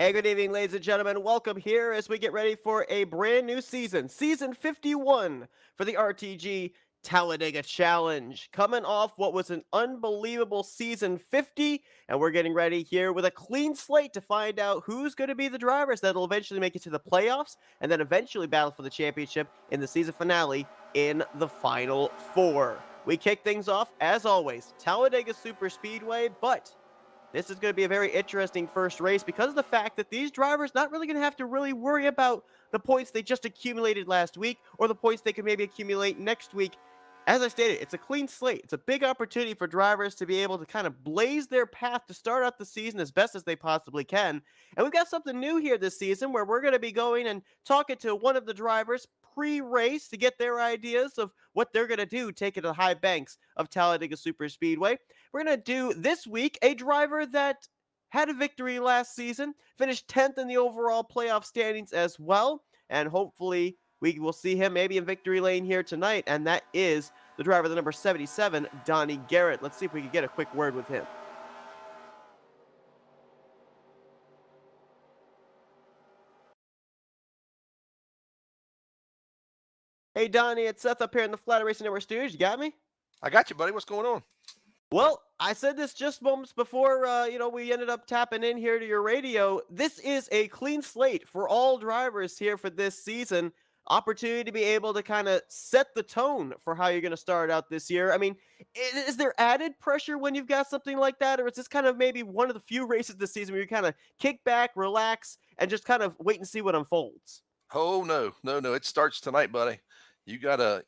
Hey, good evening, ladies and gentlemen. Welcome here as we get ready for a brand new season, season 51 for the RTG Talladega Challenge. Coming off what was an unbelievable season 50, and we're getting ready here with a clean slate to find out who's going to be the drivers that'll eventually make it to the playoffs and then eventually battle for the championship in the season finale in the final four. We kick things off, as always, Talladega Super Speedway, but this is going to be a very interesting first race because of the fact that these drivers not really going to have to really worry about the points they just accumulated last week or the points they could maybe accumulate next week. As I stated, it's a clean slate. It's a big opportunity for drivers to be able to kind of blaze their path to start out the season as best as they possibly can. And we've got something new here this season where we're going to be going and talking to one of the drivers pre-race to get their ideas of what they're going to do taking the high banks of Talladega Super Speedway. We're going to do this week a driver that had a victory last season, finished 10th in the overall playoff standings as well, and hopefully we will see him maybe in victory lane here tonight, and that is the driver, the number 77, Donnie Garrett. Let's see if we can get a quick word with him. Hey, Donnie, it's Seth up here in the Flatout Racing Network studios. You got me? I got you, buddy. What's going on? Well, I said this just moments before, we ended up tapping in here to your radio. This is a clean slate for all drivers here for this season. Opportunity to be able to kind of set the tone for how you're going to start out this year. I mean, is there added pressure when you've got something like that? Or is this kind of maybe one of the few races this season where you kind of kick back, relax, and just kind of wait and see what unfolds? Oh no, no, no! It starts tonight, buddy. You gotta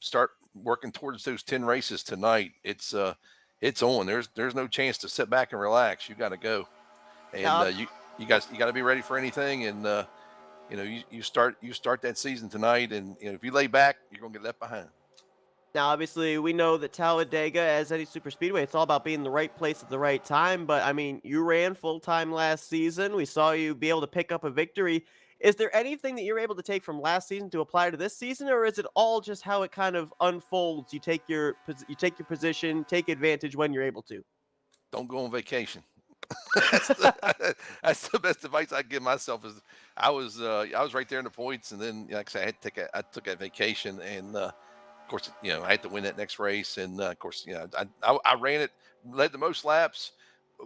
start working towards those 10 races tonight. It's on. There's no chance to sit back and relax. You got to go, and Now, you got to be ready for anything. And you start that season tonight, and if you lay back, you're gonna get left behind. Now, obviously, we know that Talladega, as any super speedway, it's all about being in the right place at the right time. But I mean, you ran full time last season. We saw you be able to pick up a victory. Is there anything that you're able to take from last season to apply to this season, or is it all just how it kind of unfolds? You take your position, take advantage when you're able to. Don't go on vacation. that's the, that's the best advice I give myself. Is I was right there in the points, and then like I said, I took that vacation, and of course, I had to win that next race, and of course, I ran it, led the most laps,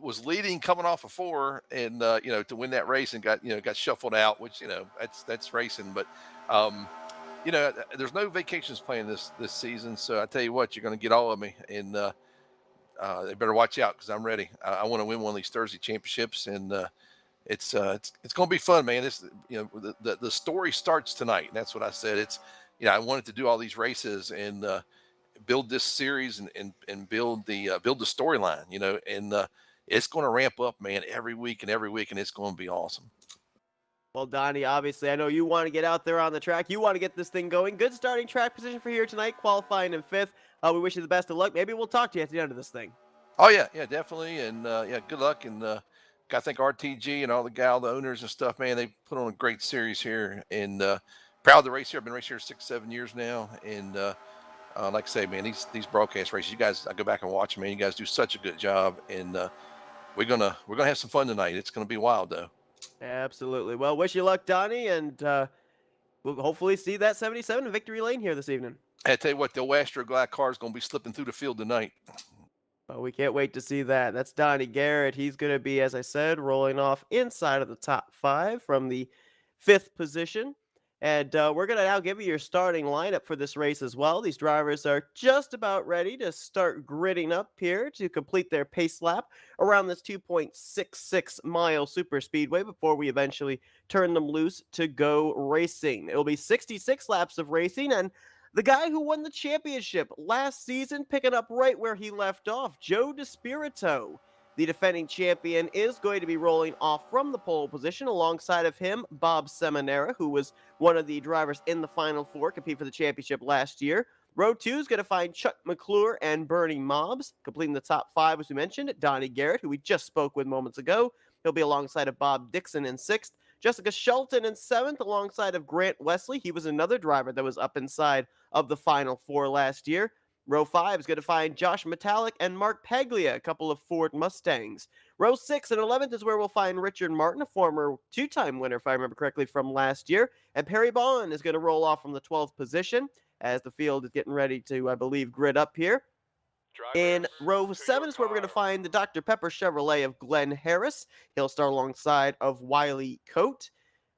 was leading coming off of four, and to win that race, and got shuffled out, which that's racing, but um, there's no vacations planned this season, so I tell you what, you're going to get all of me, and they better watch out because I'm ready. I want to win one of these Thursday championships, and it's going to be fun, man. This the story starts tonight. And that's what I said. I wanted to do all these races and build this series and build the storyline, and it's going to ramp up, man, every week and every week, and it's going to be awesome. Well, Donnie, obviously, I know you want to get out there on the track. You want to get this thing going. Good starting track position for here tonight, qualifying in fifth. We wish you the best of luck. Maybe we'll talk to you at the end of this thing. Oh yeah, yeah, definitely, and yeah, good luck, and got to thank RTG and all the owners and stuff, man. They put on a great series here, and proud of the race here. I've been racing here 6, 7 years now, and like I say, man, these broadcast races, you guys, I go back and watch them, man. You guys do such a good job, and we're gonna have some fun tonight. It's gonna be wild though. Absolutely. Well, wish you luck, Donnie, and we'll hopefully see that 77 in victory lane here this evening. I tell you what, the Astroglide car is going to be slipping through the field tonight. Well, we can't wait to see that. That's Donnie Garrett. He's going to be, as I said, rolling off inside of the top five from the fifth position. And we're going to now give you your starting lineup for this race as well. These drivers are just about ready to start gridding up here to complete their pace lap around this 2.66 mile super speedway before we eventually turn them loose to go racing. It'll be 66 laps of racing, and the guy who won the championship last season, picking up right where he left off, Joe DeSpirito. The defending champion is going to be rolling off from the pole position. Alongside of him, Bob Seminara, who was one of the drivers in the Final Four, compete for the championship last year. Row 2 is going to find Chuck McClure and Bernie Mobbs. Completing the top 5, as we mentioned, Donnie Garrett, who we just spoke with moments ago. He'll be alongside of Bob Dixon in 6th. Jessica Shelton in 7th, alongside of Grant Wesley. He was another driver that was up inside of the Final Four last year. Row 5 is going to find Josh Metallic and Mark Paglia, a couple of Ford Mustangs. Row 6 and 11th is where we'll find Richard Martin, a former two-time winner, if I remember correctly, from last year. And Perry Bond is going to roll off from the 12th position as the field is getting ready to, I believe, grid up here. In row 7 is where we're going to find the Dr. Pepper Chevrolet of Glenn Harris. He'll start alongside of Wiley Coate.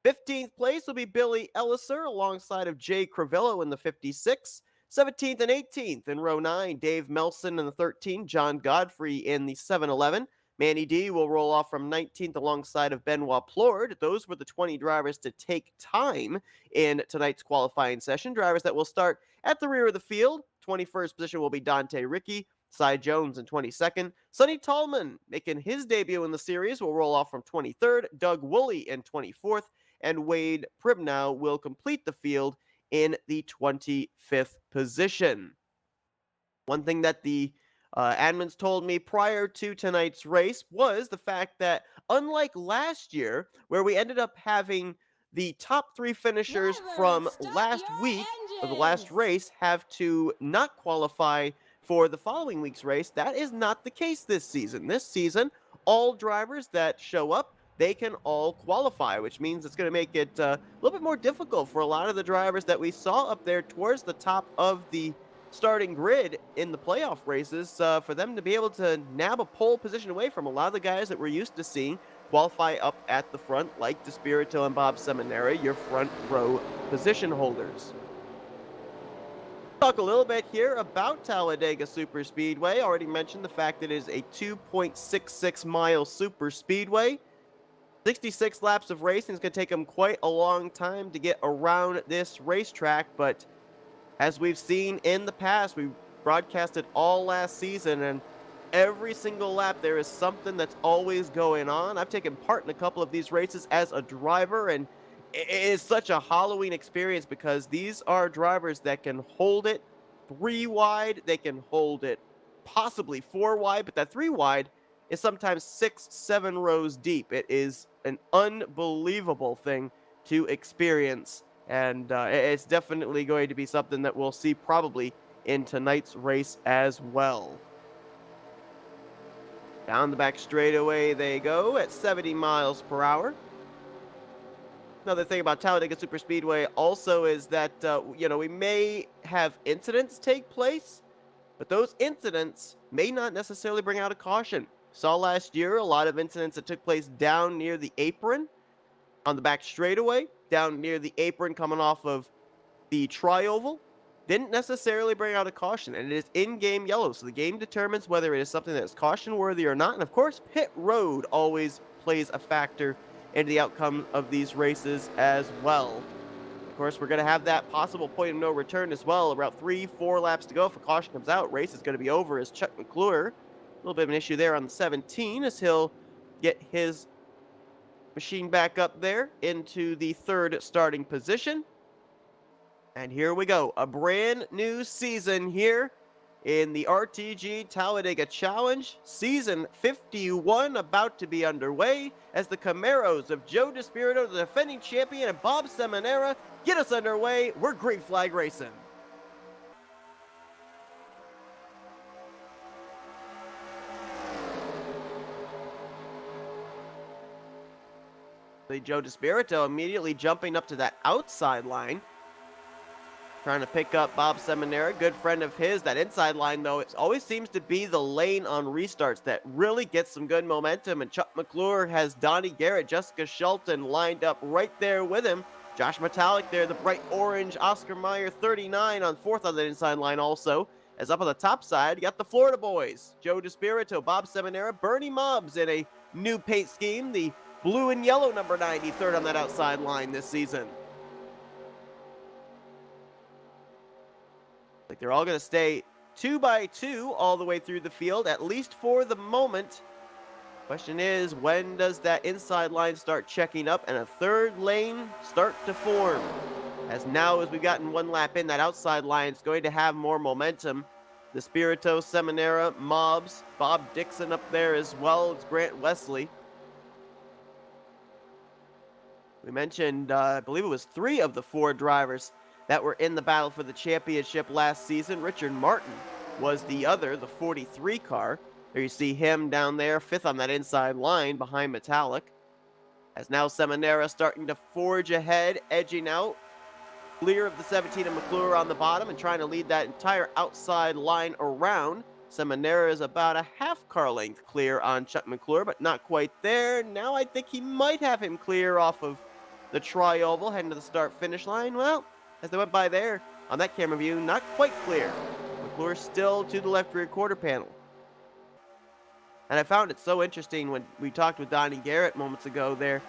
15th place will be Billy Elliser alongside of Jay Crivello in the 56. 17th and 18th in row 9, Dave Melson in the 13, John Godfrey in the 7-Eleven. Manny D will roll off from 19th alongside of Benoit Plord. Those were the 20 drivers to take time in tonight's qualifying session. Drivers that will start at the rear of the field. 21st position will be Dante Ricky. Cy Jones in 22nd. Sonny Tallman making his debut in the series will roll off from 23rd. Doug Woolley in 24th. And Wade Pribnow will complete the field in the 25th position. One thing that the admins told me prior to tonight's race was the fact that, unlike last year, where we ended up having the top 3 finishers from last week of the last race have to not qualify for the following week's race, that is not the case this season. This season, all drivers that show up, they can all qualify, which means it's going to make it a little bit more difficult for a lot of the drivers that we saw up there towards the top of the starting grid in the playoff races, for them to be able to nab a pole position away from a lot of the guys that we're used to seeing qualify up at the front, like DeSpirito and Bob Seminara, your front row position holders. Talk a little bit here about Talladega Superspeedway. Already mentioned the fact that it is a 2.66 mile super speedway. 66 laps of racing is going to take them quite a long time to get around this racetrack, but as we've seen in the past, we broadcasted all last season, and every single lap there is something that's always going on. I've taken part in a couple of these races as a driver, and it is such a Halloween experience because these are drivers that can hold it 3 wide, they can hold it possibly 4 wide, but that 3 wide is sometimes 6, 7 rows deep. It is an unbelievable thing to experience, and it's definitely going to be something that we'll see probably in tonight's race as well. Down the back straightaway they go at 70 miles per hour. Another thing about Talladega Superspeedway also is that, we may have incidents take place, but those incidents may not necessarily bring out a caution. Saw last year a lot of incidents that took place down near the apron on the back straightaway, down near the apron coming off of the tri-oval. Didn't necessarily bring out a caution, and it is in-game yellow, so the game determines whether it is something that is caution-worthy or not. And of course, pit road always plays a factor into the outcome of these races as well. Of course, we're going to have that possible point of no return as well. About 3-4 laps to go. If a caution comes out, race is going to be over as Chuck McClure. A little bit of an issue there on the 17 as he'll get his machine back up there into the 3rd starting position. And here we go. A brand new season here in the RTG Talladega Challenge. Season 51 about to be underway as the Camaros of Joe DeSpirito, the defending champion, and Bob Seminara get us underway. We're green flag racing. Joe DeSpirito immediately jumping up to that outside line, trying to pick up Bob Seminara, good friend of his. That inside line, though, it always seems to be the lane on restarts that really gets some good momentum. And Chuck McClure has Donnie Garrett, Jessica Shelton lined up right there with him. Josh Metallic there, the bright orange. Oscar Mayer, 39 on fourth on the inside line also. As up on the top side, you got the Florida boys, Joe DeSpirito, Bob Seminara, Bernie Mobbs in a new paint scheme. The blue and yellow number 90, third on that outside line this season. Like they're all going to stay 2 by 2 all the way through the field, at least for the moment. Question is, when does that inside line start checking up and a third lane start to form? As we've gotten one lap in, that outside line is going to have more momentum. The Spirito, Seminara, Mobbs, Bob Dixon up there as well as Grant Wesley. We mentioned, I believe it was 3 of the 4 drivers that were in the battle for the championship last season. Richard Martin was the other, the 43 car. There you see him down there, 5th on that inside line behind Metallic. As now Seminara starting to forge ahead, edging out, clear of the 17 of McClure on the bottom and trying to lead that entire outside line around. Seminara is about a half car length clear on Chuck McClure, but not quite there. Now I think he might have him clear off of the tri-oval, heading to the start-finish line. Well, as they went by there, on that camera view, not quite clear. McClure still to the left rear quarter panel. And I found it so interesting when we talked with Donnie Garrett moments ago there,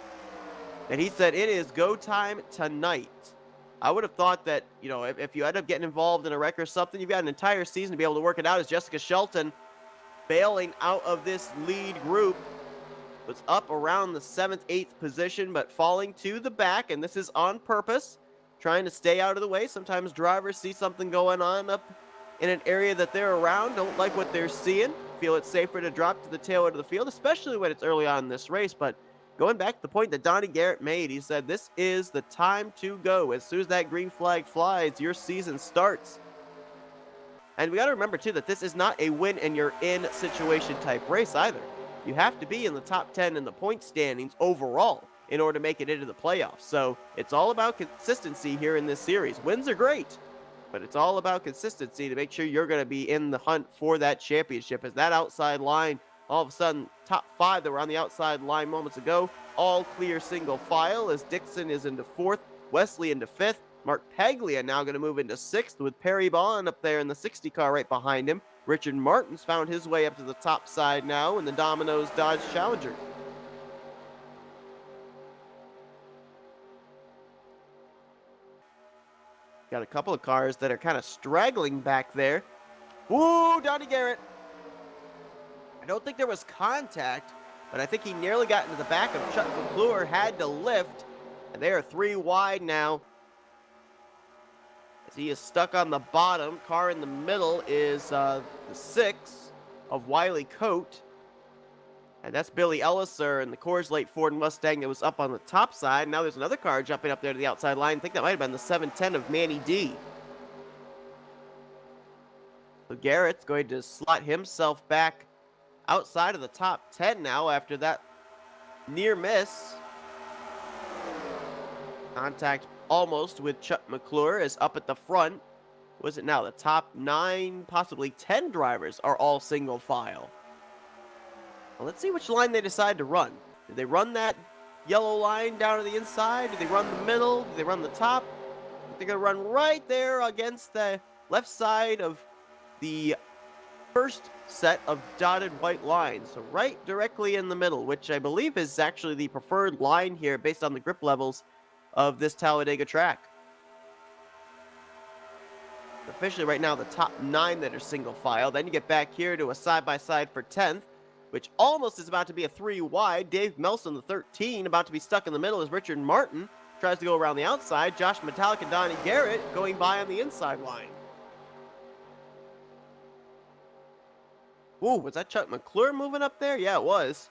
that he said it is go time tonight. I would have thought that, you know, if you end up getting involved in a wreck or something, you've got an entire season to be able to work it out. As Jessica Shelton bailing out of this lead group, was up around the 7th, 8th position, but falling to the back, and this is on purpose, trying to stay out of the way. Sometimes drivers see something going on up in an area that they're around, don't like what they're seeing, feel it's safer to drop to the tail end of the field, especially when it's early on in this race. But going back to the point that Donnie Garrett made, he said this is the time to go. As soon as that green flag flies, your season starts. And we got to remember, too, that this is not a win and you're in situation type race either. You have to be in the top 10 in the point standings overall in order to make it into the playoffs. So it's all about consistency here in this series. Wins are great, but it's all about consistency to make sure you're going to be in the hunt for that championship. As that outside line, all of a sudden, top 5 that were on the outside line moments ago, all clear single file as Dixon is into 4th, Wesley into 5th, Mark Paglia now going to move into 6th with Perry Bond up there in the 60 car right behind him. Richard Martin's found his way up to the top side now in the Domino's Dodge Challenger. Got a couple of cars that are kind of straggling back there. Woo, Donnie Garrett. I don't think there was contact, but I think he nearly got into the back of Chuck McClure, had to lift, and they are 3 wide now. As he is stuck on the bottom. Car in the middle is the 6 of Wiley Coate. And that's Billy Elliser in the Coors Light Ford Mustang that was up on the top side. Now there's another car jumping up there to the outside line. I think that might have been the 710 of Manny D. So Garrett's going to slot himself back outside of the top 10 now after that near miss. Contact almost with Chuck McClure is up at the front. Was it now? The top 9, possibly 10 drivers are all single file. Well, let's see which line they decide to run. Do they run that yellow line down to the inside? Do they run the middle? Do they run the top? They're going to run right there against the left side of the first set of dotted white lines. So right directly in the middle, which I believe is actually the preferred line here based on the grip levels of this Talladega track. Officially right now the top 9 that are single file. Then you get back here to a side-by-side for 10th, which almost is about to be a 3 wide. Dave Melson, the 13, about to be stuck in the middle as Richard Martin tries to go around the outside. Josh Metallic and Donnie Garrett going by on the inside line. Ooh, was that Chuck McClure moving up there? Yeah, it was.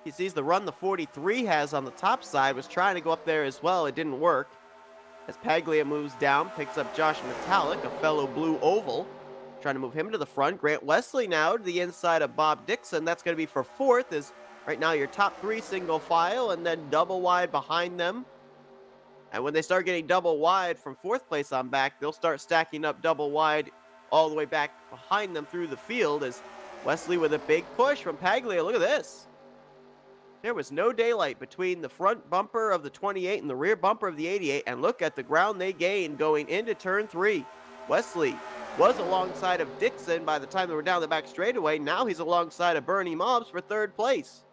He sees the run the 43 has on the top side, was trying to go up there as well. It didn't work. As Paglia moves down, picks up Josh Metallic, a fellow blue oval, trying to move him to the front. Grant Wesley now to the inside of Bob Dixon. That's going to be for 4th as Right now, your top three single file and then double wide behind them. And when they start getting double wide from fourth place on back, they'll start stacking up double wide all the way back behind them through the field as Wesley with a big push from Paglia. Look at this. There was no daylight between the front bumper of the 28 and the rear bumper of the 88, and look at the ground they gained going into turn 3. Wesley was alongside of Dixon by the time they were down the back straightaway. Now he's alongside of Bernie Mobbs for third place.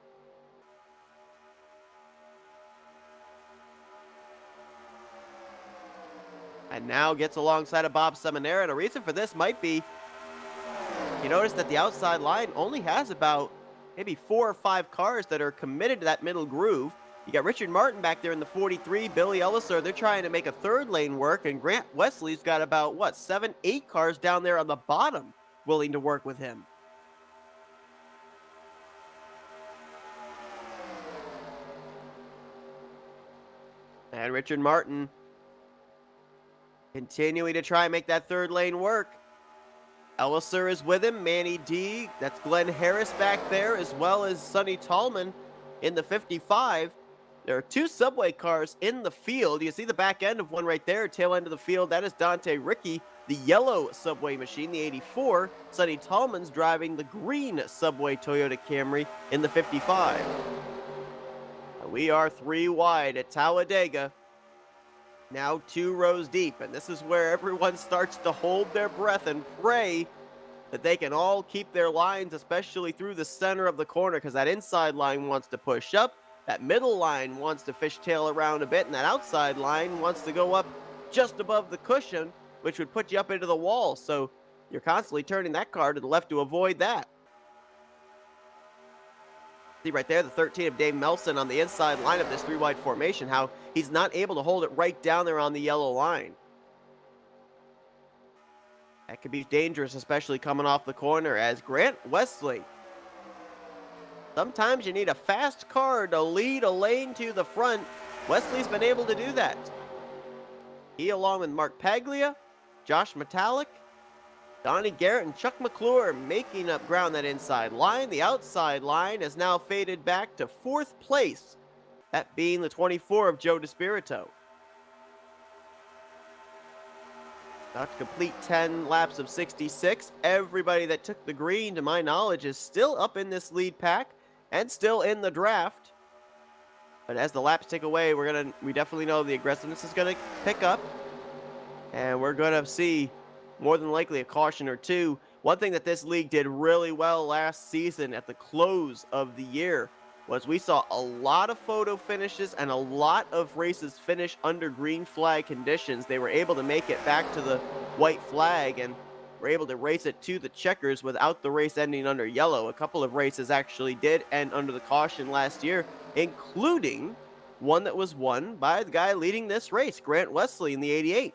And now gets alongside of Bob Seminara, and a reason for this might be you notice that the outside line only has about maybe 4 or 5 cars that are committed to that middle groove. You got Richard Martin back there in the 43, Billy Elliser, they're trying to make a third lane work, and Grant Wesley's got about, 7, 8 cars down there on the bottom willing to work with him. And Richard Martin continuing to try and make that third lane work. Elliser is with him, Manny D, that's Glenn Harris back there, as well as Sonny Tallman in the 55. There are 2 Subway cars in the field. You see the back end of one right there, tail end of the field. That is Dante Ricky, the yellow Subway machine, the 84. Sonny Tallman's driving the green Subway Toyota Camry in the 55. We are 3 wide at Talladega. Now 2 rows deep, and this is where everyone starts to hold their breath and pray that they can all keep their lines, especially through the center of the corner, because that inside line wants to push up, that middle line wants to fishtail around a bit, and that outside line wants to go up just above the cushion, which would put you up into the wall, so you're constantly turning that car to the left to avoid that. See right there, the 13 of Dave Melson on the inside line of this 3-wide formation, how he's not able to hold it right down there on the yellow line. That could be dangerous, especially coming off the corner as Grant Wesley. Sometimes you need a fast car to lead a lane to the front. Wesley's been able to do that. He, along with Mark Paglia, Josh Metallic, Donnie Garrett, and Chuck McClure making up ground that inside line. The outside line has now faded back to 4th place, that being the 24 of Joe DeSpirito. About to complete 10 laps of 66. Everybody that took the green, to my knowledge, is still up in this lead pack and still in the draft. But as the laps tick away, we definitely know the aggressiveness is gonna pick up, and we're gonna see more than likely a caution or 2. One thing that this league did really well last season at the close of the year was we saw a lot of photo finishes and a lot of races finish under green flag conditions. They were able to make it back to the white flag and were able to race it to the checkers without the race ending under yellow. A couple of races actually did end under the caution last year, including one that was won by the guy leading this race, Grant Wesley in the 88.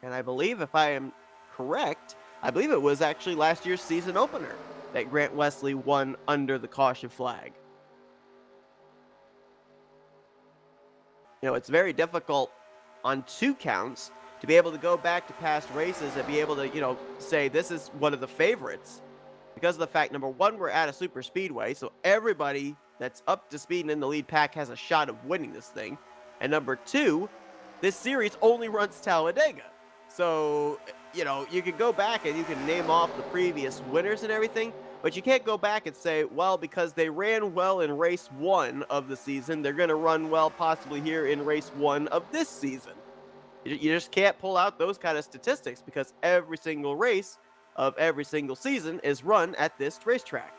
And I believe, if I am correct, I believe it was actually last year's season opener that Grant Wesley won under the caution flag. You know, it's very difficult on 2 counts to be able to go back to past races and be able to, say this is one of the favorites. Because of the fact, number 1, we're at a super speedway, so everybody that's up to speed and in the lead pack has a shot of winning this thing. And number 2, this series only runs Talladega. So, you can go back and you can name off the previous winners and everything, but you can't go back and say, well, because they ran well in race 1 of the season, they're going to run well possibly here in race 1 of this season. You just can't pull out those kind of statistics because every single race of every single season is run at this racetrack.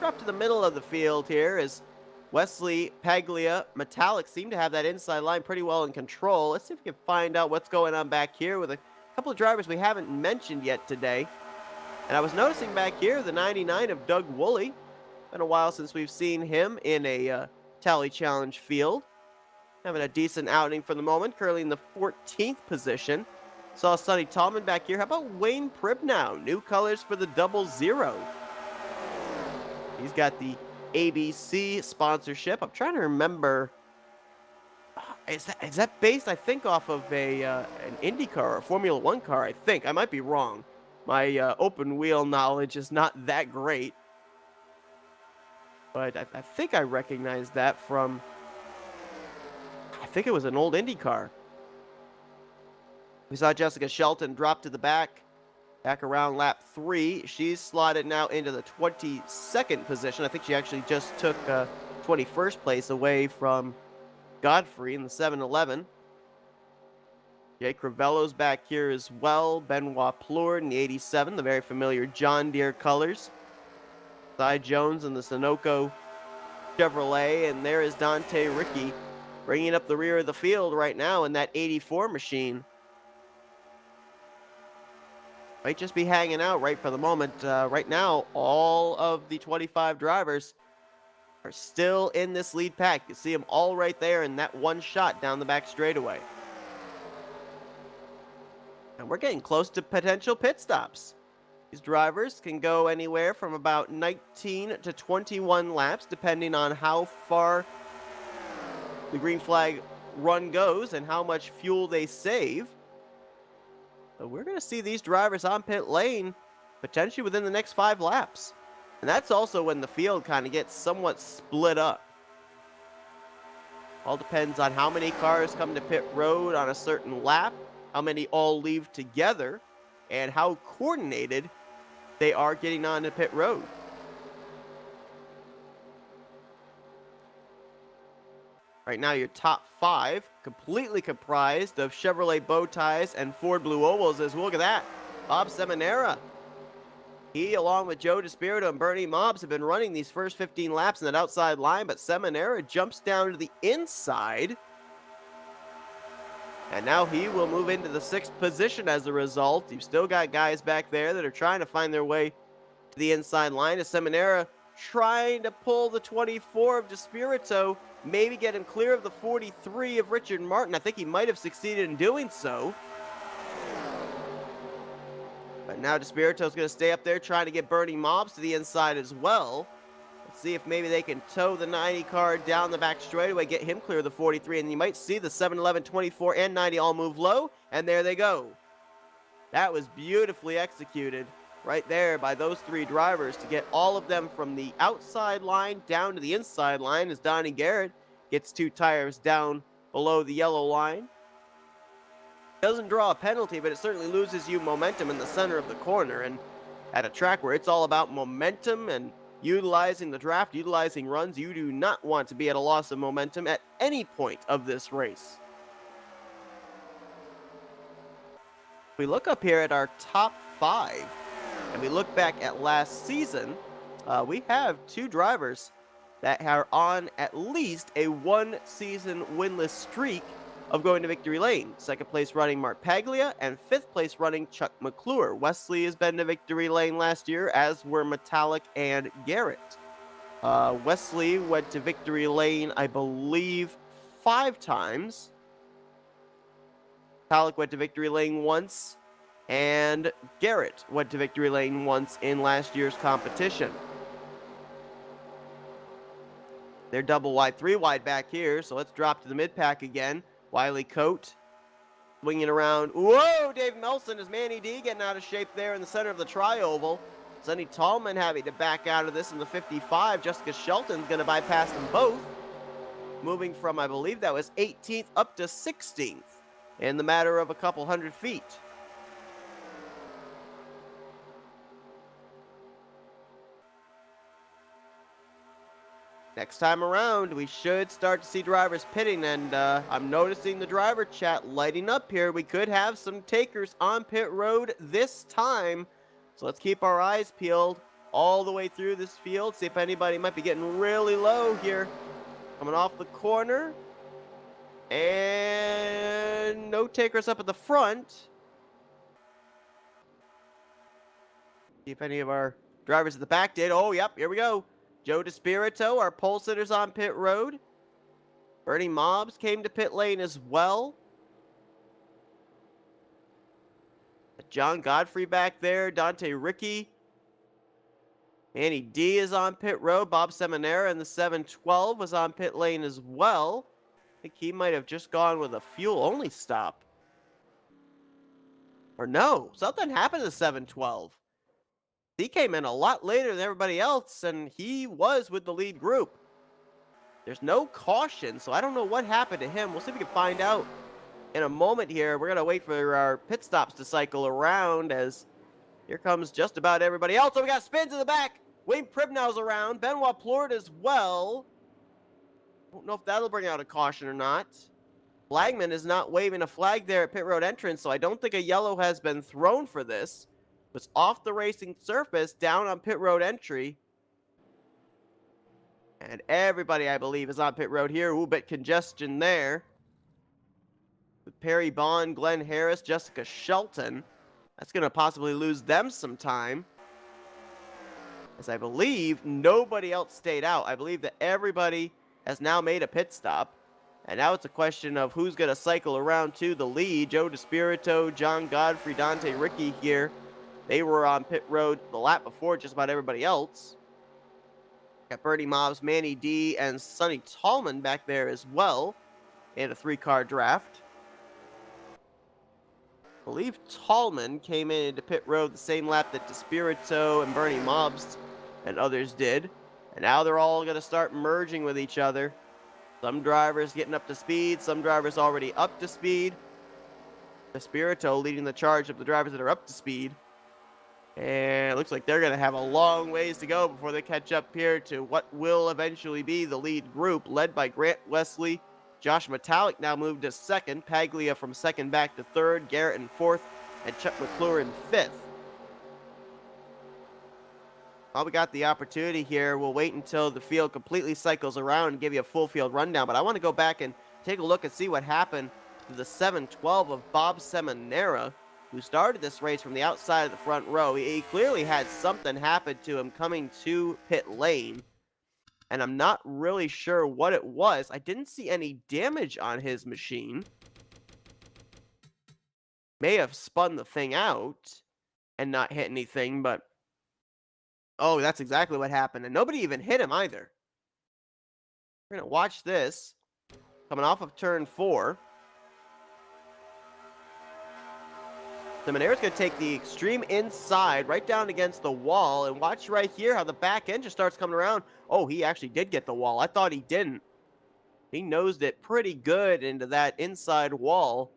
Drop to the middle of the field here as Wesley, Paglia, Metallic seem to have that inside line pretty well in control. Let's see if we can find out what's going on back here with a couple of drivers we haven't mentioned yet today. And I was noticing back here the 99 of Doug Woolley. Been a while since we've seen him in a Tally Challenge field. Having a decent outing for the moment, currently in the 14th position. Saw Sonny Tallman back here. How about Wayne Pribnow? New colors for the 00. He's got the ABC sponsorship. I'm trying to remember. Is that based, I think, off of an IndyCar or a Formula One car, I think. I might be wrong. My open wheel knowledge is not that great. but I think I recognize that from, I think it was an old Indy car. We saw Jessica Shelton drop to the back around lap 3. She's slotted now into the 22nd position. I think she actually just took 21st place away from Godfrey in the 7-Eleven. Jake Ravello's back here as well. Benoit Plourde in the 87, the very familiar John Deere colors. Cy Jones in the Sunoco Chevrolet, and there is Dante Ricky bringing up the rear of the field right now in that 84 machine. Might just be hanging out right for the moment. Right now, all of the 25 drivers are still in this lead pack. You see them all right there in that one shot down the back straightaway. And we're getting close to potential pit stops. These drivers can go anywhere from about 19 to 21 laps, depending on how far the green flag run goes and how much fuel they save. So we're going to see these drivers on pit lane potentially within the next 5 laps. And that's also when the field kind of gets somewhat split up. All depends on how many cars come to pit road on a certain lap, how many all leave together, and how coordinated they are getting onto pit road. Right now, your top 5 completely comprised of Chevrolet bow ties and Ford blue ovals. As well, look at that, Bob Seminara. He, along with Joe DeSpirito and Bernie Mobbs, have been running these first 15 laps in that outside line, but Seminara jumps down to the inside. And now he will move into the 6th position as a result. You've still got guys back there that are trying to find their way to the inside line. As Seminara trying to pull the 24 of DeSpirito, maybe get him clear of the 43 of Richard Martin. I think he might have succeeded in doing so. But now DeSpirito's going to stay up there trying to get Bernie Mobbs to the inside as well. Let's see if maybe they can tow the 90 car down the back straightaway, get him clear of the 43, and you might see the 7-Eleven, 24, and 90 all move low, and there they go. That was beautifully executed right there by those 3 drivers to get all of them from the outside line down to the inside line as Donnie Garrett gets 2 tires down below the yellow line. Doesn't draw a penalty, but it certainly loses you momentum in the center of the corner, and at a track where it's all about momentum and utilizing the draft, utilizing runs, you do not want to be at a loss of momentum at any point of this race. We look up here at our top 5 and we look back at last season, we have 2 drivers that are on at least a 1-season winless streak of going to victory lane. 2nd place running Mark Paglia and 5th place running Chuck McClure. Wesley has been to victory lane last year, as were Metallic and Garrett. Wesley went to victory lane, I believe, 5 times. Metallic went to victory lane once, and Garrett went to victory lane once in last year's competition. They're double wide, 3 wide back here, so let's drop to the mid-pack again. Wiley Coate swinging around. Whoa, Dave Melson is Manny D getting out of shape there in the center of the tri-oval. Sonny Tallman having to back out of this in the 55. Jessica Shelton's going to bypass them both, moving from, I believe that was 18th up to 16th in the matter of a couple hundred feet. Next time around, we should start to see drivers pitting, and I'm noticing the driver chat lighting up here. We could have some takers on pit road this time, so let's keep our eyes peeled all the way through this field, see if anybody might be getting really low here. Coming off the corner, and no takers up at the front. See if any of our drivers at the back did. Oh, yep, here we go. Joe DeSpirito, our pole sitters on pit road. Bernie Mobbs came to pit lane as well. John Godfrey back there. Dante Ricky. Annie D is on pit road. Bob Seminara in the 712 was on pit lane as well. I think he might have just gone with a fuel-only stop. Or no, something happened to the 712. He came in a lot later than everybody else, and he was with the lead group. There's no caution, so I don't know what happened to him. We'll see if we can find out in a moment here. We're going to wait for our pit stops to cycle around as here comes just about everybody else. So we got spins in the back. Wayne Pribnow's around. Benoit Plord as well. Don't know if that'll bring out a caution or not. Flagman is not waving a flag there at pit road entrance, so I don't think a yellow has been thrown for this. It's off the racing surface, down on pit road entry. And everybody, I believe, is on pit road here. Ooh, bit congestion there. With Perry Bond, Glenn Harris, Jessica Shelton. That's going to possibly lose them some time. As I believe nobody else stayed out. I believe that everybody has now made a pit stop. And now it's a question of who's going to cycle around to the lead. Joe DeSpirito, John Godfrey, Dante Ricky here. They were on pit road the lap before just about everybody else. Got Bernie Mobbs, Manny D, and Sonny Tallman back there as well in a 3-car draft. I believe Tallman came into pit road the same lap that DeSpirito and Bernie Mobbs and others did. And now they're all going to start merging with each other. Some drivers getting up to speed, some drivers already up to speed. DeSpirito leading the charge of the drivers that are up to speed. And it looks like they're going to have a long ways to go before they catch up here to what will eventually be the lead group, led by Grant Wesley. Josh Metallic now moved to second. Paglia from second back to third. Garrett in fourth. And Chuck McClure in fifth. While we got the opportunity here, we'll wait until the field completely cycles around and give you a full field rundown. But I want to go back and take a look and see what happened to the 712 of Bob Seminara, who started this race from the outside of the front row. He clearly had something happen to him coming to pit lane, and I'm not really sure what it was. I didn't see any damage on his machine. May have spun the thing out and not hit anything, but oh, that's exactly what happened, and nobody even hit him either. We're going to watch this coming off of turn 4. Seminara's going to take the extreme inside right down against the wall, and watch right here how the back end just starts coming around. Oh, he actually did get the wall. I thought he didn't. He nosed it pretty good into that inside wall,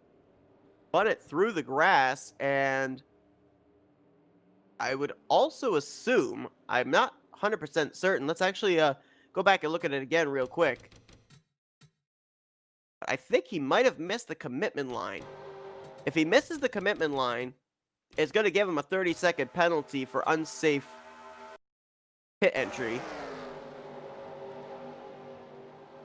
spun it through the grass, and I would also assume, I'm not 100% certain. Let's actually go back and look at it again real quick. I think he might have missed the commitment line. If he misses the commitment line, it's going to give him a 30-second penalty for unsafe pit entry.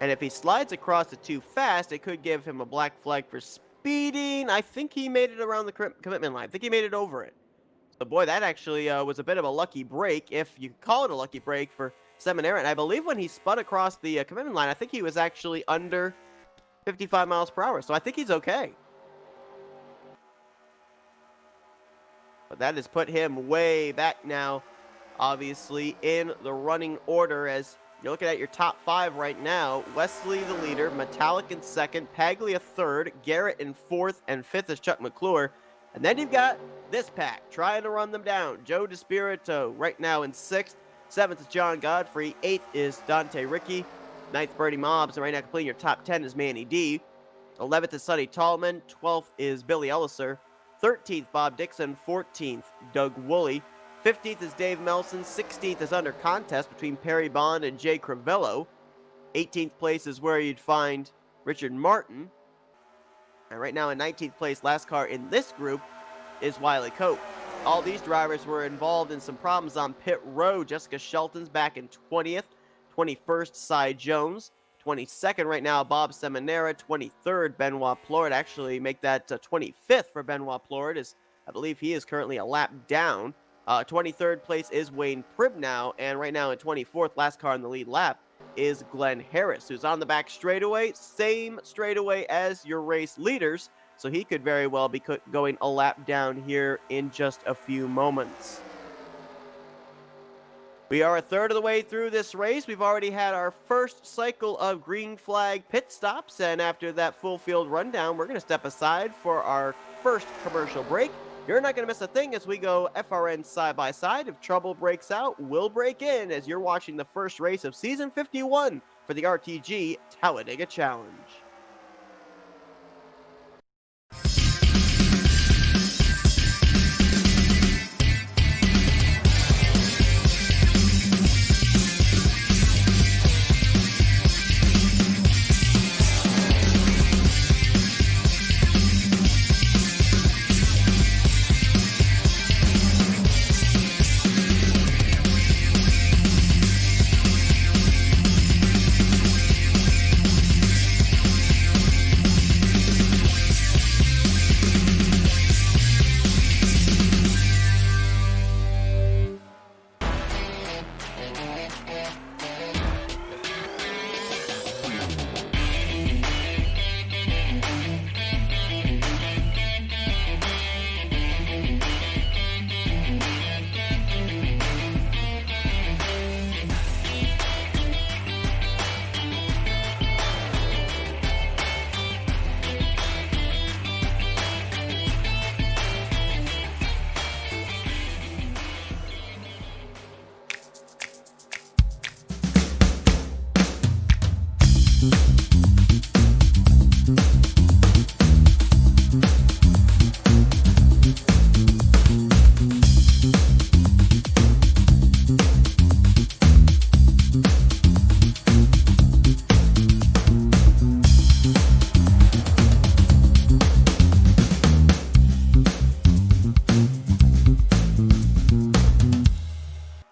And if he slides across it too fast, it could give him a black flag for speeding. I think he made it around the commitment line. I think he made it over it. So, boy, that actually was a bit of a lucky break, if you call it a lucky break for Seminara. And I believe when he spun across the commitment line, I think he was actually under 55 miles per hour. So I think he's okay. But that has put him way back now, obviously, in the running order. As you're looking at your top 5 right now, Wesley the leader, Metallic in second, Paglia third, Garrett in fourth, and fifth is Chuck McClure. And then you've got this pack trying to run them down. Joe DeSpirito right now in sixth. Seventh is John Godfrey. Eighth is Dante Ricky. Ninth, Bernie Mobbs. And right now completing your top 10 is Manny D. 11th is Sonny Tallman. 12th is Billy Elliser. 13th, Bob Dixon. 14th, Doug Woolley. 15th is Dave Melson. 16th is under contest between Perry Bond and Jay Crivello. 18th place is where you'd find Richard Martin. And right now in 19th place, last car in this group, is Wiley Cope. All these drivers were involved in some problems on pit road. Jessica Shelton's back in 20th. 21st, Cy Jones. 22nd right now, Bob Seminara. 23rd, Benoit Plord. Actually, make that 25th for Benoit Plord, as I believe he is currently a lap down. 23rd place is Wayne Pribnow. And right now in 24th, last car in the lead lap, is Glenn Harris, who's on the back straightaway. Same straightaway as your race leaders. So he could very well be going a lap down here in just a few moments. We are a third of the way through this race. We've already had our first cycle of green flag pit stops. And after that full field rundown, we're going to step aside for our first commercial break. You're not going to miss a thing as we go FRN side by side. If trouble breaks out, we'll break in as you're watching the first race of Season 51 for the RTG Talladega Challenge.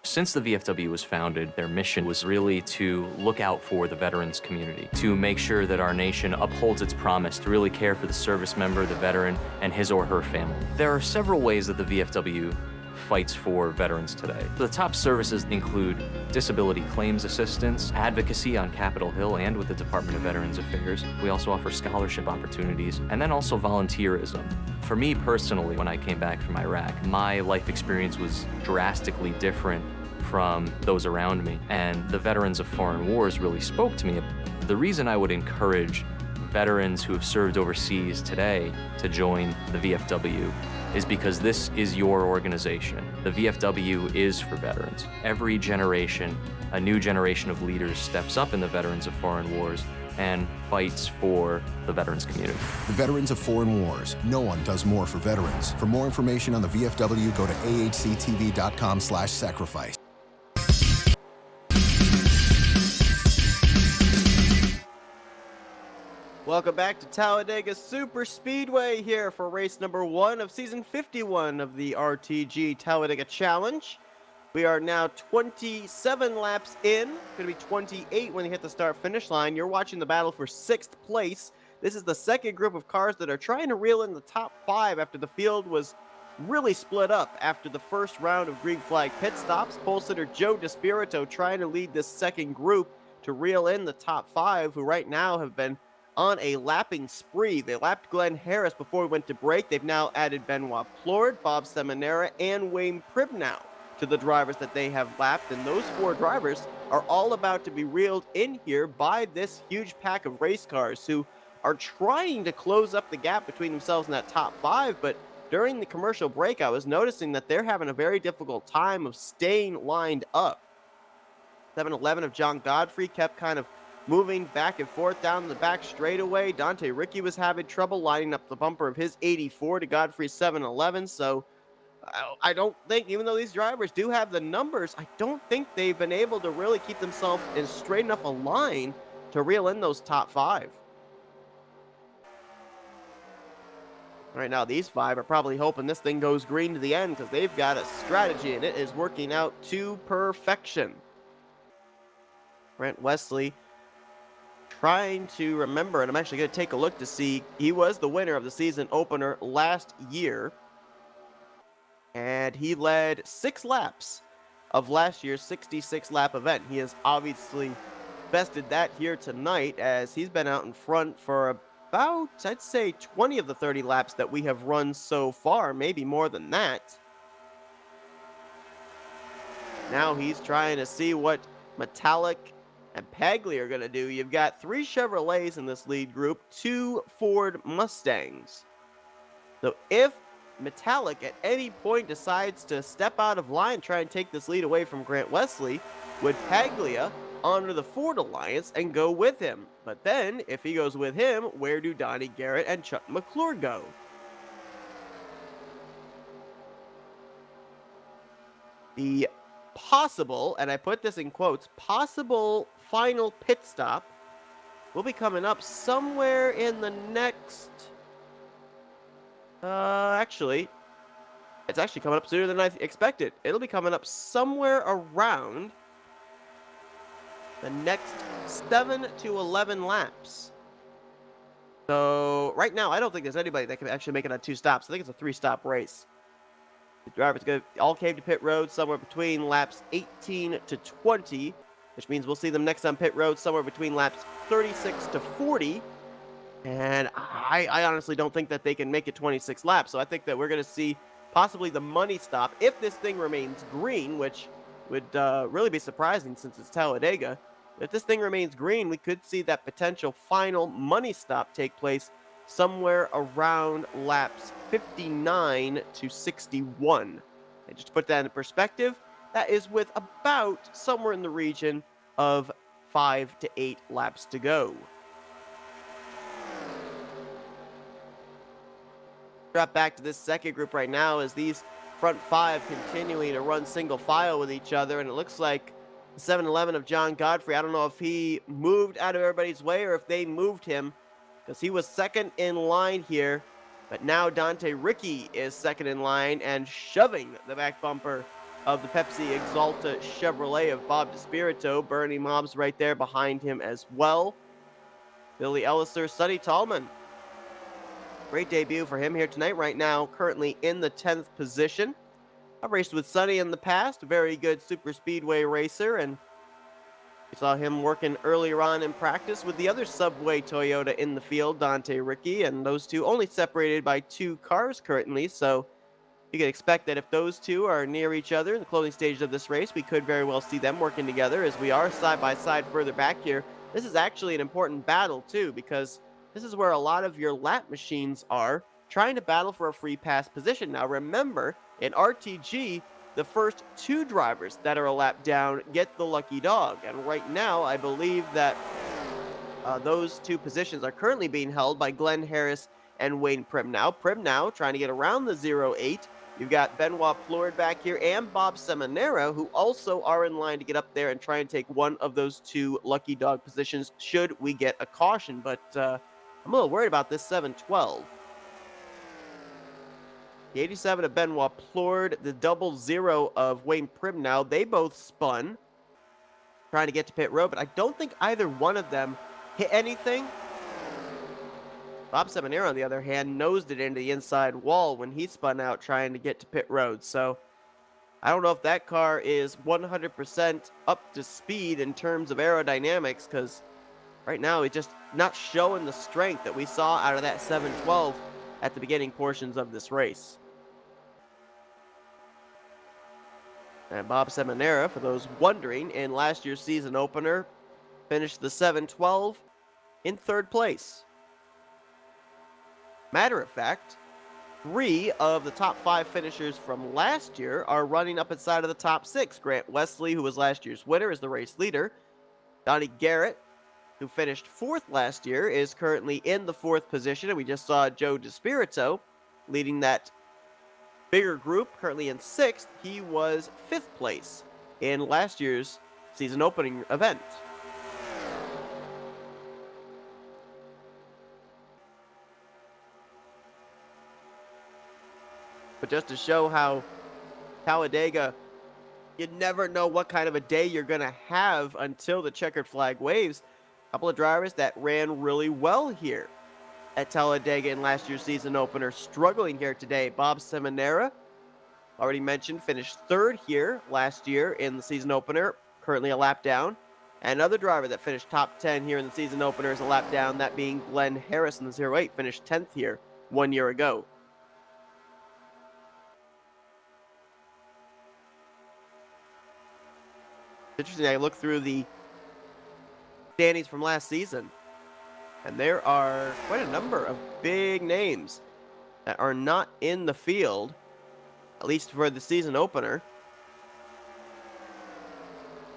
Since the VFW was founded, their mission was really to look out for the veterans community, to make sure that our nation upholds its promise to really care for the service member, the veteran, and his or her family. There are several ways that the VFW fights for veterans today. The top services include disability claims assistance, advocacy on Capitol Hill and with the Department of Veterans Affairs. We also offer scholarship opportunities, and then also volunteerism. For me personally, when I came back from Iraq, my life experience was drastically different from those around me, and the Veterans of Foreign Wars really spoke to me. The reason I would encourage veterans who have served overseas today to join the VFW is because this is your organization. The VFW is for veterans. Every generation, a new generation of leaders steps up in the Veterans of Foreign Wars and fights for the veterans community. The Veterans of Foreign Wars. No one does more for veterans. For more information on the VFW, go to ahctv.com/sacrifice. Welcome back to Talladega Super Speedway here for race number 1 of season 51 of the RTG Talladega Challenge. We are now 27 laps in, going to be 28 when you hit the start-finish line. You're watching the battle for 6th place. This is the second group of cars that are trying to reel in the top 5 after the field was really split up after the first round of green flag pit stops. Pole sitter Joe DeSpirito trying to lead this second group to reel in the top 5, who right now have been on a lapping spree. They lapped Glenn Harris before we went to break. They've now added Benoit Plord, Bob Seminara, and Wayne Pribnow to the drivers that they have lapped, and those 4 drivers are all about to be reeled in here by this huge pack of race cars who are trying to close up the gap between themselves and that top 5, but during the commercial break, I was noticing that they're having a very difficult time of staying lined up. 7-11 of John Godfrey kept kind of moving back and forth down the back straightaway. Dante Ricky was having trouble lining up the bumper of his 84 to Godfrey's 711. So I don't think, even though these drivers do have the numbers, I don't think they've been able to really keep themselves in straight enough a line to reel in those top 5. Right now, these 5 are probably hoping this thing goes green to the end because they've got a strategy and it is working out to perfection. Brent Wesley trying to remember, and I'm actually going to take a look to see, he was the winner of the season opener last year, and he led 6 laps of last year's 66 lap event. He has obviously bested that here tonight, as he's been out in front for about, I'd say, 20 of the 30 laps that we have run so far, maybe more than that. Now he's trying to see what Metallic and Pagli are going to do. You've got 3 Chevrolets in this lead group, 2 Ford Mustangs. So if Metallic at any point decides to step out of line, try and take this lead away from Grant Wesley, would Paglia honor the Ford Alliance and go with him? But then, if he goes with him, where do Donnie Garrett and Chuck McClure go? The possible, and I put this in quotes, possible final pit stop will be coming up somewhere in the next. Actually, it's actually coming up sooner than I expected. It'll be coming up somewhere around the next 7 to 11 laps. So right now, I don't think there's anybody that can actually make it on 2 stops. I think it's a 3-stop race. The drivers all came to pit road somewhere between laps 18 to 20, which means we'll see them next on pit road somewhere between laps 36 to 40. And I honestly don't think that they can make it 26 laps. So I think that we're going to see possibly the money stop if this thing remains green, which would really be surprising since it's Talladega. If this thing remains green, we could see that potential final money stop take place somewhere around laps 59 to 61. And just to put that in perspective, that is with about somewhere in the region of 5 to 8 laps to go. Drop back to this second group right now as these front 5 continuing to run single file with each other, and it looks like the 7-Eleven of John Godfrey, I don't know if he moved out of everybody's way or if they moved him, because he was second in line here, but now Dante Ricky is second in line and shoving the back bumper of the Pepsi Exalta Chevrolet of Bob DeSpirito. Bernie Mobs right there behind him as well. Billy Elliser, Sonny Tallman. Great debut for him here tonight. Right now, currently in the 10th position. I've raced with Sonny in the past, a very good super speedway racer, and we saw him working earlier on in practice with the other Subway Toyota in the field, Dante Ricky, and those two only separated by 2 cars currently, so you can expect that if those two are near each other in the closing stages of this race, we could very well see them working together as we are side by side further back here. This is actually an important battle too, because this is where a lot of your lap machines are trying to battle for a free pass position. Now remember, in RTG, the first 2 drivers that are a lap down get the lucky dog. And right now, I believe that those 2 positions are currently being held by Glenn Harris and Wayne Primnow. Primnow trying to get around the 0-8. You've got Benoit Plourde back here and Bob Seminara, who also are in line to get up there and try and take one of those 2 lucky dog positions should we get a caution. But I'm a little worried about this 7-12. The 87 of Benoit Plourde, the 00 of Wayne Primnow, they both spun trying to get to pit road, but I don't think either one of them hit anything. Bob Seminara, on the other hand, nosed it into the inside wall when he spun out trying to get to pit road. So I don't know if that car is 100% up to speed in terms of aerodynamics, because right now it's just not showing the strength that we saw out of that 712 at the beginning portions of this race. And Bob Seminara, for those wondering, in last year's season opener, finished the 712 in 3rd place. Matter of fact, 3 of the top 5 finishers from last year are running up inside of the top 6. Grant Wesley, who was last year's winner, is the race leader. Donnie Garrett, who finished 4th last year, is currently in the 4th position. And we just saw Joe DeSpirito leading that bigger group, currently in 6th. He was 5th place in last year's season opening event. But just to show how Talladega, you never know what kind of a day you're going to have until the checkered flag waves. A couple of drivers that ran really well here at Talladega in last year's season opener struggling here today. Bob Seminara, already mentioned, finished 3rd here last year in the season opener, currently a lap down. And another driver that finished top 10 here in the season opener is a lap down, that being Glenn Harris in the 08, finished 10th here 1 year ago. Interesting, I look through the standings from last season, and there are quite a number of big names that are not in the field, at least for the season opener.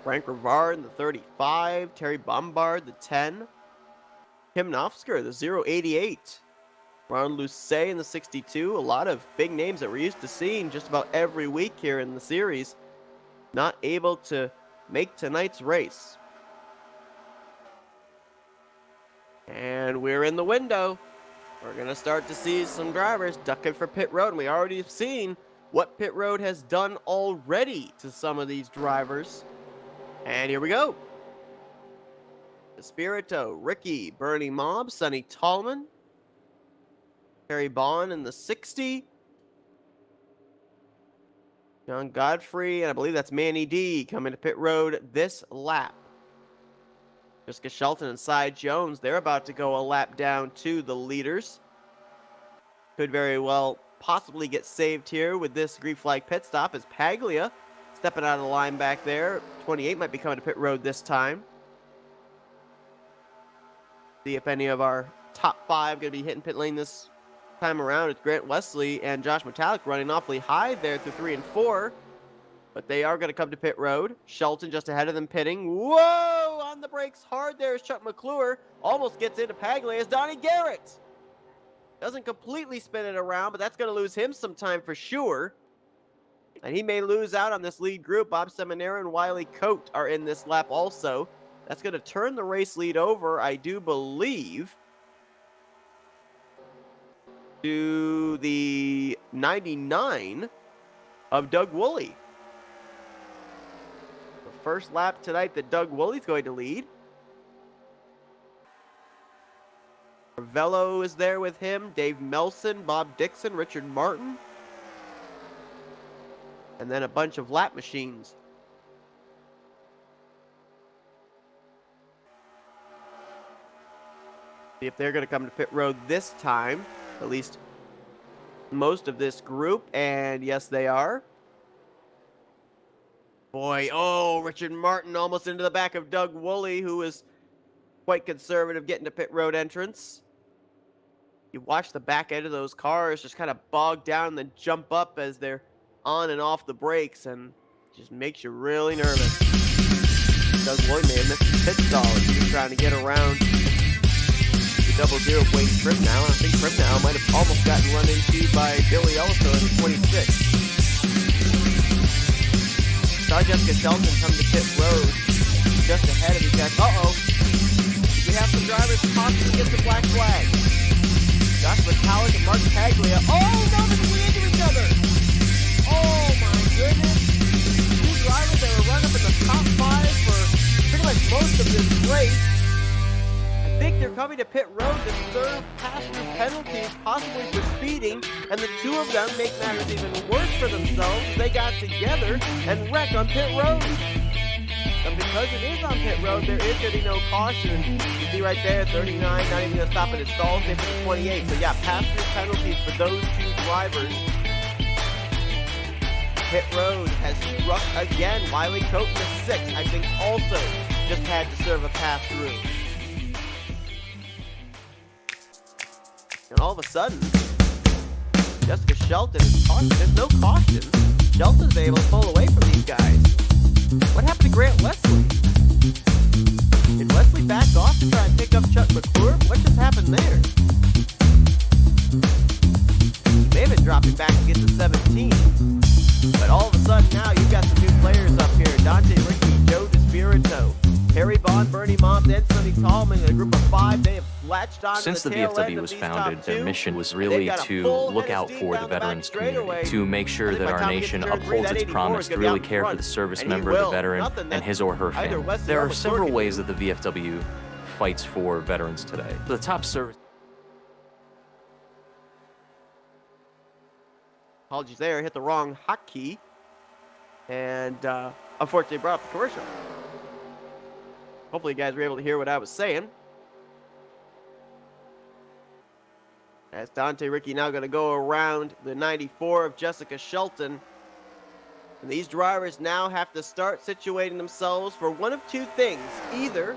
Frank Rivard in the 35, Terry Bombard the 10, Kim Nofsker the 088, Ron Lucet in the 62. A lot of big names that we're used to seeing just about every week here in the series not able to make tonight's race. And we're in the window. We're going to start to see some drivers ducking for pit road. And we already have seen what pit road has done already to some of these drivers. And here we go. Espirito, Ricky, Bernie Mobb, Sonny Tallman, Terry Bond in the 60, John Godfrey, and I believe that's Manny D coming to pit road this lap. Jessica Shelton and Cy Jones, they're about to go a lap down to the leaders. Could very well possibly get saved here with this green flag pit stop as Paglia stepping out of the line back there. 28 might be coming to pit road this time. See if any of our top 5 going to be hitting pit lane this time around. It's Grant Wesley and Josh Metallic running awfully high there through 3 and 4. But they are going to come to pit road. Shelton just ahead of them pitting. Whoa! On the brakes hard there is Chuck McClure. Almost gets into Paglia as Donnie Garrett. Doesn't completely spin it around, but that's going to lose him some time for sure. And he may lose out on this lead group. Bob Seminara and Wiley Coate are in this lap also. That's going to turn the race lead over, I do believe, to the 99 of Doug Woolley. The first lap tonight that Doug Woolley's going to lead. Ravello is there with him, Dave Melson, Bob Dixon, Richard Martin, and then a bunch of lap machines. See if they're going to come to pit road this time, at least most of this group, and yes, they are. Boy, oh, Richard Martin almost into the back of Doug Woolley, who is quite conservative getting to pit road entrance. You watch the back end of those cars just kind of bog down and then jump up as they're on and off the brakes, and just makes you really nervous. Doug Woolley may have missed his pit stall as he was trying to get around the 00 Wayne Primnow. I think Primnow might have almost gotten run into by Billy Elliso in the 26. Saw Jessica Shelton come to pit road just ahead of these guys. Uh-oh. We have some drivers possibly get the black flag. Josh Metallic and Mark Paglia. Oh, no, they're going into each other. Oh, my goodness. Two drivers that were running up in the top 5 for pretty much most of this race. I think they're coming to pit road to serve pass-through penalties, possibly for speeding, and the two of them make matters even worse for themselves. They got together and wrecked on pit road. And because it is on pit road, there is going to be no caution. You see right there, 39, not even going to stop at his stall, same for the 28. So yeah, pass-through penalties for those two drivers. Pit road has struck again. Wiley Coate in the 6, I think, also just had to serve a pass-through. And all of a sudden, Jessica Shelton is caution. There's no caution. Shelton's able to pull away from these guys. What happened to Grant Wesley? Did Wesley back off to try and pick up Chuck McClure? What just happened there? He may have been dropping back to get to 17. But all of a sudden now you've got some new players up here. Dante Ricky, Joe DeSpirito, Harry Bond, Bernie Mobb, and Sonny Tallman in a group of 5. They have latched on Since to the tail end VFW of was these founded, top their two. mission was They've really got a to full look head of out steam for down the the back veterans straightaway. community, to make sure I think that by the our time we get to nation turn 3, upholds that its 84 promise is to gonna be really out in care for front. the service And he member, the will. veteran, Nothing and that his or her either family. Wesley There or are McClure several can ways do. that the VFW fights for veterans today. The top service. Apologies there, hit the wrong hotkey. And unfortunately brought up the commercial. Hopefully you guys were able to hear what I was saying. As Dante Ricky now going to go around the 94 of Jessica Shelton. And these drivers now have to start situating themselves for one of two things. Either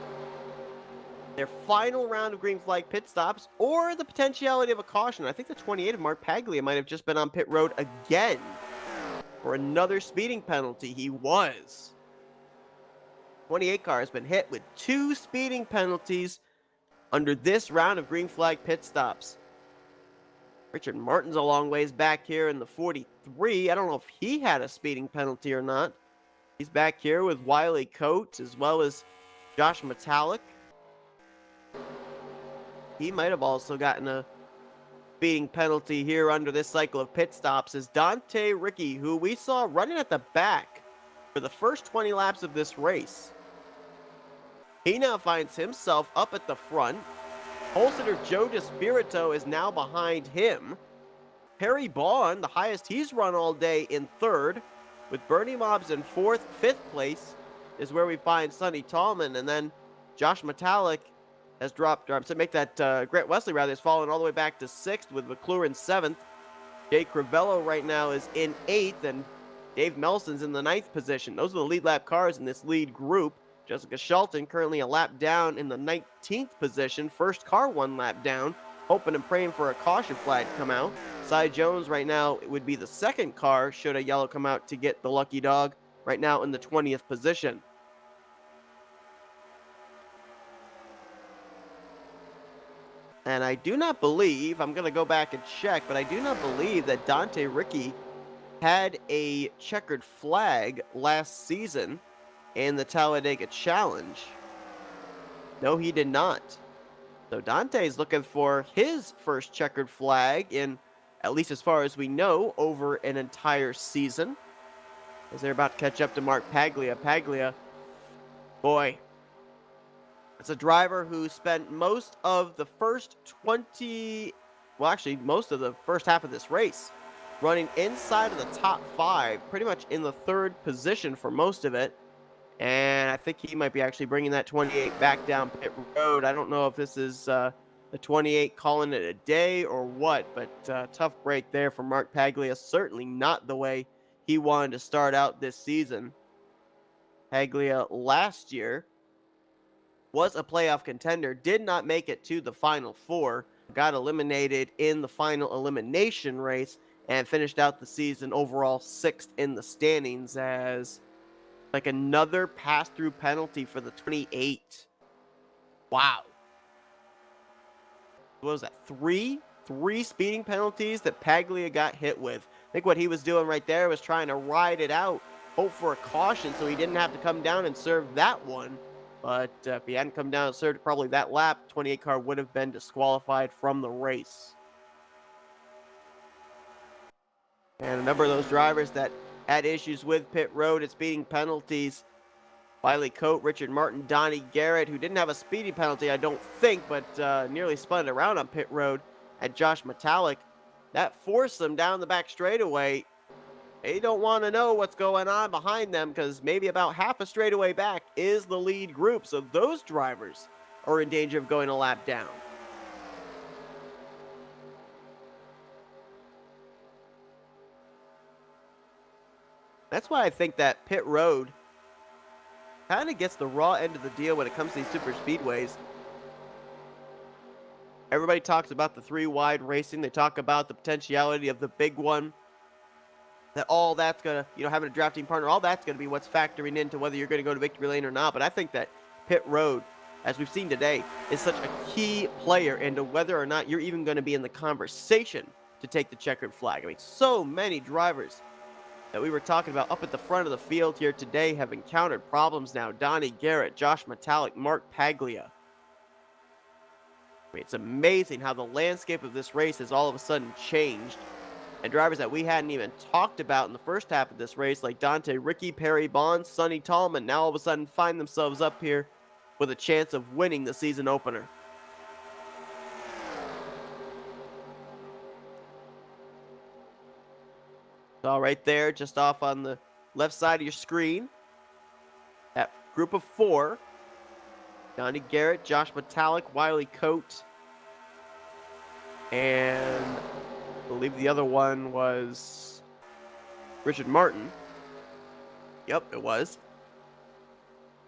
their final round of green flag pit stops, or the potentiality of a caution. I think the 28 of Mark Paglia might have just been on pit road again for another speeding penalty. He was. 28 car has been hit with 2 speeding penalties under this round of green flag pit stops. Richard Martin's a long ways back here in the 43. I don't know if he had a speeding penalty or not. He's back here with Wiley Coates as well as Josh Metallic. He might have also gotten a speeding penalty here under this cycle of pit stops is Dante Ricky, who we saw running at the back for the first 20 laps of this race. He now finds himself up at the front. Pole sitter Joe DeSpirito is now behind him. Perry Bond, the highest he's run all day, in third, with Bernie Mobbs in fourth. Fifth place is where we find Sonny Tallman, and then Josh Metallic has dropped, or to make that Grant Wesley rather, has fallen all the way back to sixth with McClure seventh. Jay Crivello right now is in eighth, and Dave Melson's in the ninth position. Those are the lead lap cars in this lead group. Jessica Shelton currently a lap down in the 19th position. First car 1 lap down, hoping and praying for a caution flag to come out. Cy Jones right now would be the second car should a yellow come out to get the lucky dog, right now in the 20th position. And I do not believe, I'm going to go back and check, but I do not believe that Dante Ricky had a checkered flag last season in the Talladega Challenge. No, he did not. So Dante's looking for his first checkered flag in, at least as far as we know, over an entire season, as they're about to catch up to Mark Paglia. Paglia, boy, it's a driver who spent most of the first 20, well, actually most of the first half of this race running inside of the top 5, pretty much in the 3rd position for most of it. And I think he might be actually bringing that 28 back down pit road. I don't know if this is the 28 calling it a day or what, but tough break there for Mark Paglia. Certainly not the way he wanted to start out this season. Paglia last year was a playoff contender, did not make it to the Final Four, got eliminated in the final elimination race, and finished out the season overall 6th in the standings as like another pass-through penalty for the 28. Wow. What was that? Three speeding penalties that Paglia got hit with. I think what he was doing right there was trying to ride it out, hope for a caution so he didn't have to come down and serve that one. But if he hadn't come down and served probably that lap, 28 car would have been disqualified from the race. And a number of those drivers that had issues with pit road and speeding penalties, Wiley Coate, Richard Martin, Donnie Garrett, who didn't have a speeding penalty, I don't think, but nearly spun it around on pit road, and Josh Metallic. That forced them down the back straightaway. They don't want to know what's going on behind them because maybe about half a straightaway back is the lead group. So those drivers are in danger of going a lap down. That's why I think that pit road kind of gets the raw end of the deal when it comes to these super speedways. Everybody talks about the 3-wide racing. They talk about the potentiality of the big one. That all that's going to, having a drafting partner, all that's going to be what's factoring into whether you're going to go to victory lane or not. But I think that pit road, as we've seen today, is such a key player into whether or not you're even going to be in the conversation to take the checkered flag. I mean, so many drivers that we were talking about up at the front of the field here today have encountered problems now. Donnie Garrett, Josh Metallic, Mark Paglia. I mean, it's amazing how the landscape of this race has all of a sudden changed. And drivers that we hadn't even talked about in the first half of this race, like Dante Ricky, Perry Bond, Sonny Tallman, now all of a sudden find themselves up here with a chance of winning the season opener. All right there, just off on the left side of your screen. That group of 4. Donnie Garrett, Josh Metallic, Wiley Coate, and I believe the other one was Richard Martin. Yep, it was.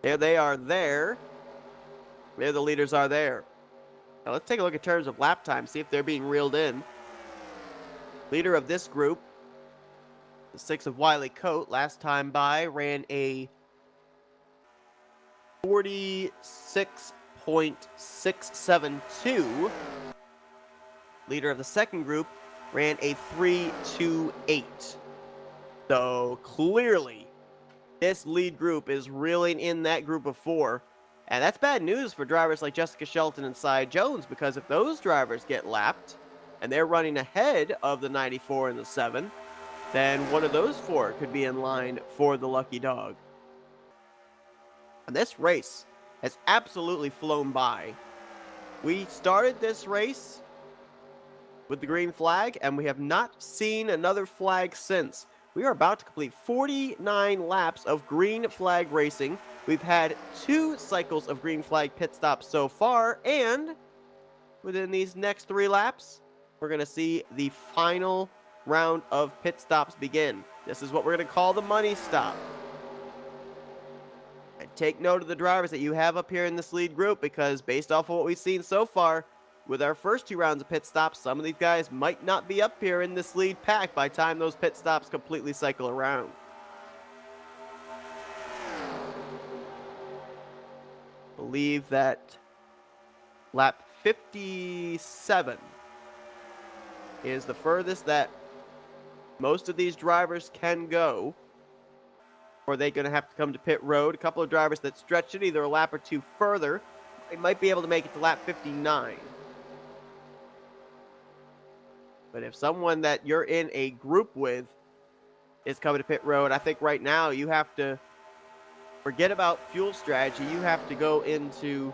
There they are there. There the leaders are there. Now let's take a look in terms of lap time, see if they're being reeled in. Leader of this group, the 6 of Wiley Coat, last time by ran a 46.672. Leader of the second group ran a 328. So clearly, this lead group is reeling in that group of 4. And that's bad news for drivers like Jessica Shelton and Cy Jones, because if those drivers get lapped and they're running ahead of the 94 and the 7, then one of those 4 could be in line for the lucky dog. And this race has absolutely flown by. We started this race with the green flag, and we have not seen another flag since. We are about to complete 49 laps of green flag racing. We've had 2 cycles of green flag pit stops so far, and within these next 3 laps, we're going to see the final round of pit stops begin. This is what we're going to call the money stop. And take note of the drivers that you have up here in this lead group, because based off of what we've seen so far, with our first 2 rounds of pit stops, some of these guys might not be up here in this lead pack by the time those pit stops completely cycle around. Believe that lap 57 is the furthest that most of these drivers can go, or they're going to have to come to pit road. A couple of drivers that stretch it either a lap or 2 further, they might be able to make it to lap 59. But if someone that you're in a group with is coming to pit road, I think right now you have to forget about fuel strategy. You have to go into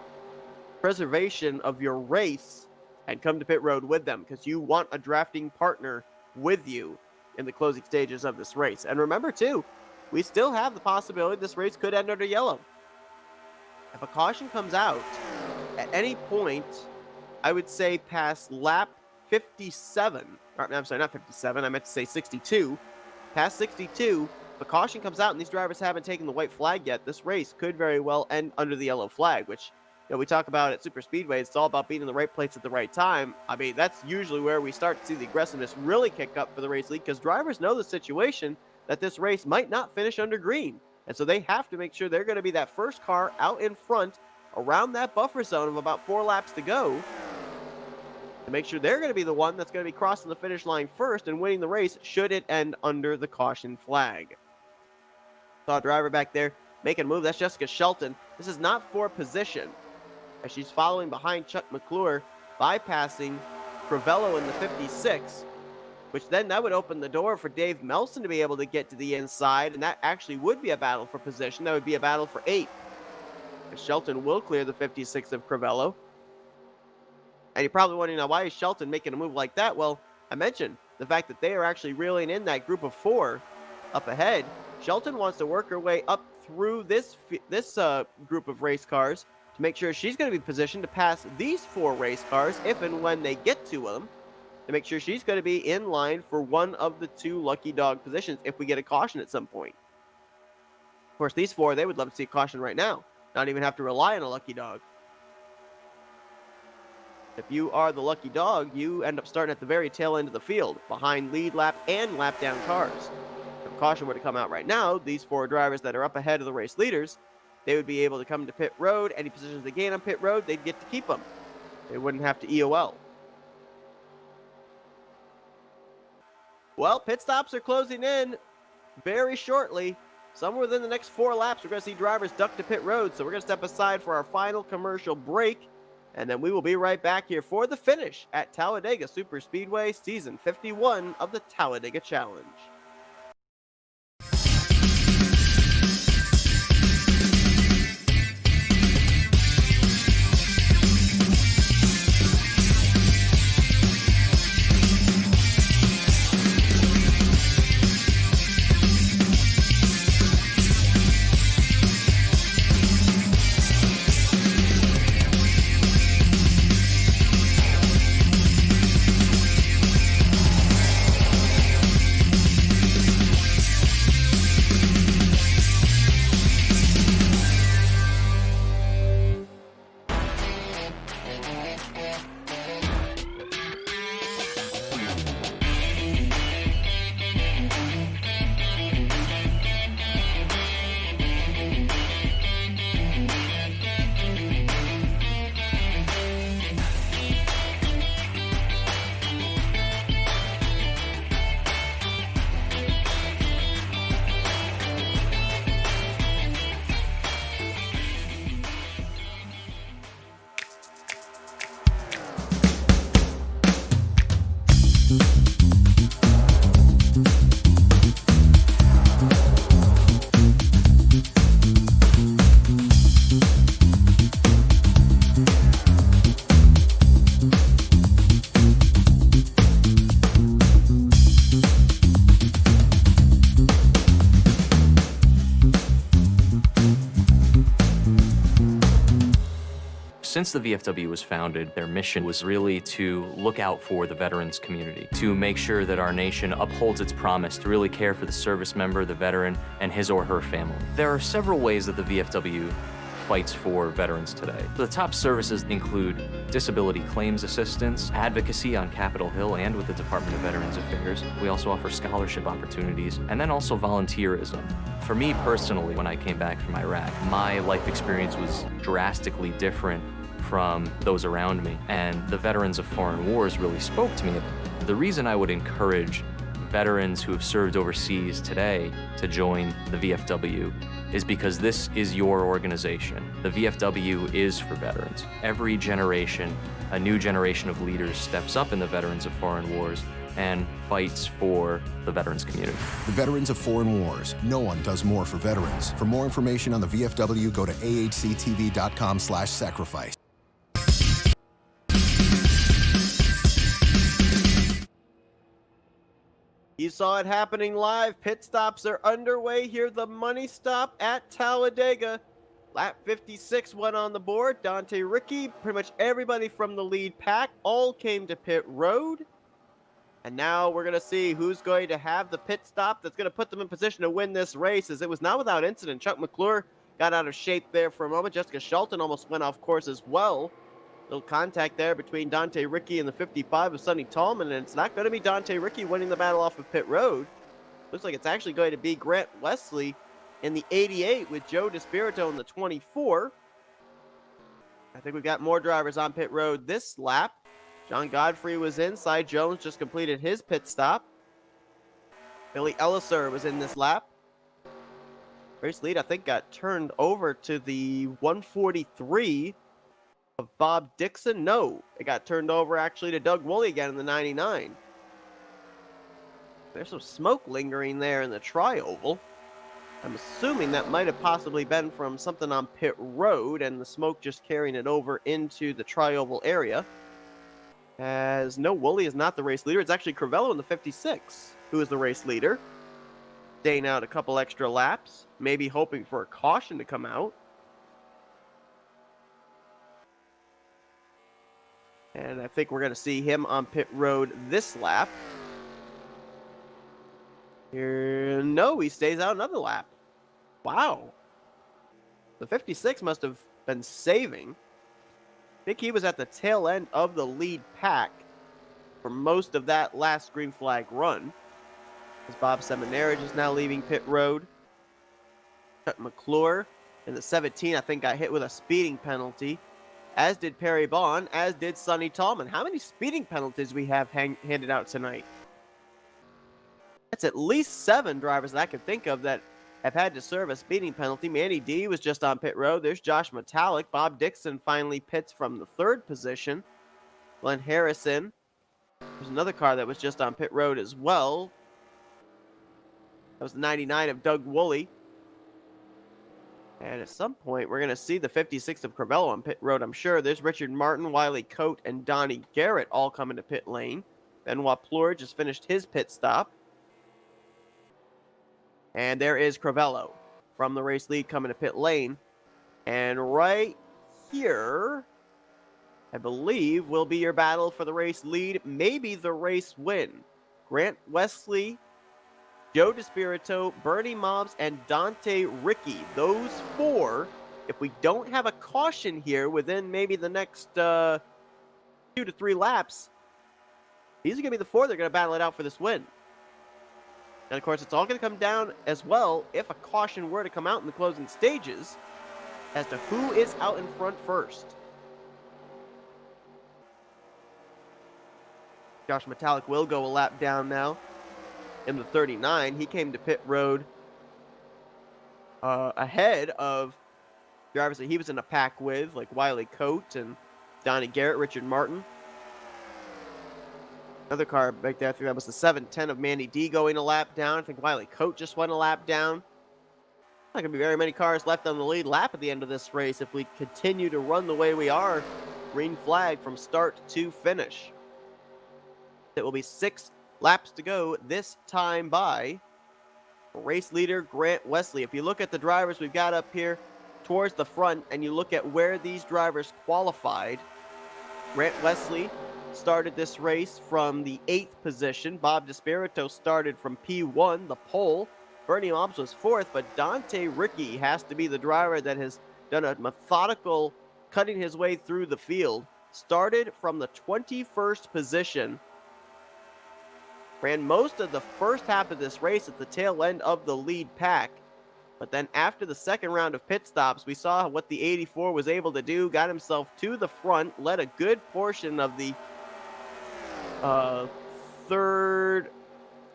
preservation of your race and come to pit road with them, because you want a drafting partner with you in the closing stages of this race. And remember too, we still have the possibility this race could end under yellow. If a caution comes out at any point, I would say past lap 57, or I'm sorry, not 57, I meant to say 62. Past 62, if a caution comes out and these drivers haven't taken the white flag yet, this race could very well end under the yellow flag, which, you know, we talk about at super speedways. It's all about being in the right place at the right time. I mean, that's usually where we start to see the aggressiveness really kick up for the race lead, because drivers know the situation that this race might not finish under green. And so they have to make sure they're going to be that first car out in front around that buffer zone of about 4 laps to go, to make sure they're going to be the one that's going to be crossing the finish line first and winning the race should it end under the caution flag. Saw a driver back there making a move. That's Jessica Shelton. This is not for position, as she's following behind Chuck McClure, bypassing Crivello in the 56, which then that would open the door for Dave Melson to be able to get to the inside, and that actually would be a battle for position. That would be a battle for 8th. Shelton will clear the 56 of Crivello. And you're probably wondering, now, why is Shelton making a move like that? Well, I mentioned the fact that they are actually reeling in that group of 4 up ahead. Shelton wants to work her way up through this group of race cars to make sure she's going to be positioned to pass these 4 race cars if and when they get to them, to make sure she's going to be in line for one of the 2 lucky dog positions if we get a caution at some point. Of course, these 4, they would love to see a caution right now, not even have to rely on a lucky dog. If you are the lucky dog, you end up starting at the very tail end of the field, behind lead lap and lap down cars. If a caution were to come out right now, these 4 drivers that are up ahead of the race leaders, they would be able to come to pit road. Any positions they gain on pit road, they'd get to keep them. They wouldn't have to EOL. Well, pit stops are closing in very shortly. Somewhere within the next 4 laps, we're going to see drivers duck to pit road. So we're going to step aside for our final commercial break, and then we will be right back here for the finish at Talladega Superspeedway Season 51 of the Talladega Challenge. Since the VFW was founded, their mission was really to look out for the veterans community, to make sure that our nation upholds its promise to really care for the service member, the veteran, and his or her family. There are several ways that the VFW fights for veterans today. The top services include disability claims assistance, advocacy on Capitol Hill and with the Department of Veterans Affairs. We also offer scholarship opportunities, and then also volunteerism. For me personally, when I came back from Iraq, my life experience was drastically different from those around me, and the veterans of foreign wars really spoke to me. The reason I would encourage veterans who have served overseas today to join the VFW is because this is your organization. The VFW is for veterans. Every generation, a new generation of leaders steps up in the veterans of foreign wars and fights for the veterans community. The Veterans of Foreign Wars. No one does more for veterans. For more information on the VFW, go to ahctv.com/sacrifice. You saw it happening live. Pit stops are underway here. The money stop at Talladega. Lap 56 went on the board. Dante Ricky, pretty much everybody from the lead pack, all came to pit road. And now we're going to see who's going to have the pit stop that's going to put them in position to win this race, as it was not without incident. Chuck McClure got out of shape there for a moment. Jessica Shelton almost went off course as well. Little contact there between Dante Ricky and the 55 of Sonny Tallman, and it's not going to be Dante Ricky winning the battle off of pit road. Looks like it's actually going to be Grant Wesley in the 88 with Joe DeSpirito in the 24. I think we've got more drivers on pit road this lap. John Godfrey was in. Cy Jones just completed his pit stop. Billy Ellisor was in this lap. Race lead, I think, got turned over to the 143 of Bob Dixon. No, it got turned over actually to Doug Woolley again in the 99. There's some smoke lingering there in the tri-oval. I'm assuming that might have possibly been from something on pit road and the smoke just carrying it over into the tri-oval area. As no, Woolley is not the race leader. It's actually Crivello in the 56 who is the race leader. Staying out a couple extra laps, maybe hoping for a caution to come out. And I think we're going to see him on pit road this lap. Here, no, he stays out another lap. Wow. The 56 must have been saving. I think he was at the tail end of the lead pack for most of that last green flag run. As Bob Seminarich is now leaving pit road. Chuck McClure in the 17, I think, got hit with a speeding penalty. As did Perry Bond, as did Sonny Tallman. How many speeding penalties we have handed out tonight? That's at least 7 drivers that I can think of that have had to serve a speeding penalty. Manny D was just on pit road. There's Josh Metallic. Bob Dixon finally pits from the 3rd position. Glenn Harrison. There's another car that was just on pit road as well. That was the 99 of Doug Woolley. And at some point, we're going to see the 56 of Crivello on pit road, I'm sure. There's Richard Martin, Wiley Coate, and Donnie Garrett all coming to pit lane. Benoit Pleur just finished his pit stop. And there is Crivello from the race lead coming to pit lane. And right here, I believe, will be your battle for the race lead, maybe the race win. Grant Wesley, Joe DeSpirito, Bernie Mobbs, and Dante Ricky. Those 4, if we don't have a caution here within maybe the next 2 to 3 laps, these are going to be the 4 that are going to battle it out for this win. And, of course, it's all going to come down as well, if a caution were to come out in the closing stages, as to who is out in front first. Josh Metallic will go a lap down now. In the 39, he came to pit road ahead of drivers that he was in a pack with, like Wiley Coate and Donnie Garrett, Richard Martin. Another car back there, I think that was the 710 of Manny D going a lap down. I think Wiley Coate just went a lap down. Not going to be very many cars left on the lead lap at the end of this race if we continue to run the way we are. Green flag from start to finish. It will be 6 laps to go, this time by race leader Grant Wesley. If you look at the drivers we've got up here, towards the front and you look at where these drivers qualified, Grant Wesley started this race from the 8th position. Bob DeSpirito started from P1, the pole. Bernie Mobbs was 4th, but Dante Ricky has to be the driver that has done a methodical cutting his way through the field. Started from the 21st position. Ran most of the first half of this race at the tail end of the lead pack. But then after the second round of pit stops, we saw what the 84 was able to do. Got himself to the front, led a good portion of the third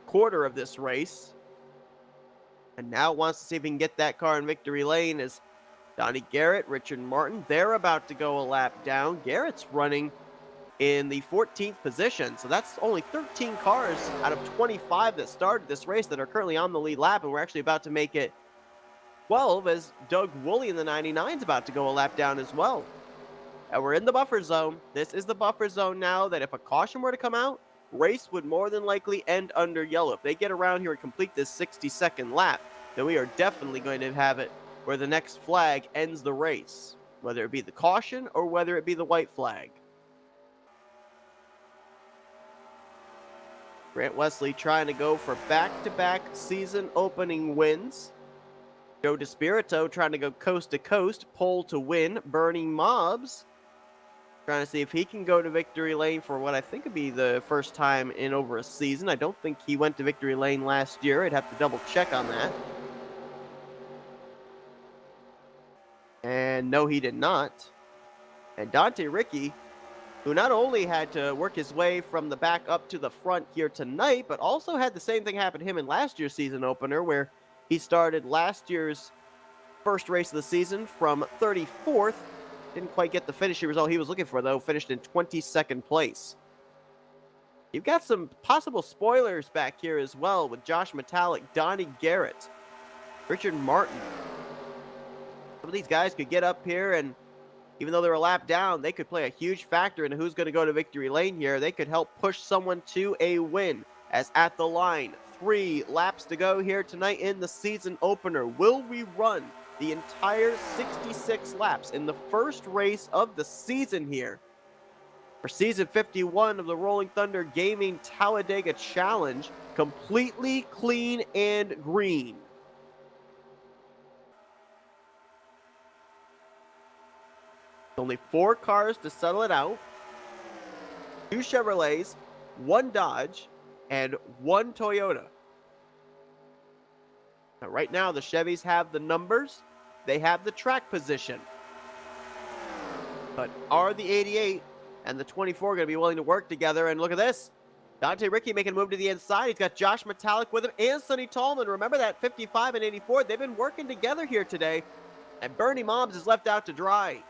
quarter of this race. And now wants to see if he can get that car in victory lane as Donnie Garrett, Richard Martin, they're about to go a lap down. Garrett's running in the 14th position. So that's only 13 cars out of 25 that started this race that are currently on the lead lap. And we're actually about to make it 12 as Doug Woolley in the 99 is about to go a lap down as well. And we're in the buffer zone. This is the buffer zone now that if a caution were to come out, race would more than likely end under yellow. If they get around here and complete this 60-second lap, then we are definitely going to have it where the next flag ends the race, whether it be the caution or whether it be the white flag. Grant Wesley trying to go for back-to-back season opening wins. Joe DeSpirito trying to go coast to coast, pole to win. Bernie Mobbs trying to see if he can go to victory lane for what I think would be the first time in over a season. I don't think he went to victory lane last year. I'd have to double check on that. And no, he did not. And Dante Ricky, who not only had to work his way from the back up to the front here tonight, but also had the same thing happen to him in last year's season opener, where he started last year's first race of the season from 34th. Didn't quite get the finishing result he was looking for, though. Finished in 22nd place. You've got some possible spoilers back here as well with Josh Metallic, Donnie Garrett, Richard Martin. Some of these guys could get up here, and even though they're a lap down, they could play a huge factor in who's going to go to victory lane here. They could help push someone to a win. As at the line, 3 laps to go here tonight in the season opener. Will we run the entire 66 laps in the first race of the season here for season 51 of the Rolling Thunder Gaming Talladega Challenge, completely clean and green? Only 4 cars to settle it out. 2 Chevrolets, 1 Dodge, and 1 Toyota. Now, right now, the Chevys have the numbers. They have the track position. But are the 88 and the 24 going to be willing to work together? And look at this. Dante Ricky making a move to the inside. He's got Josh Metallic with him and Sonny Tallman. Remember that 55 and 84? They've been working together here today. And Bernie Mobbs is left out to dry,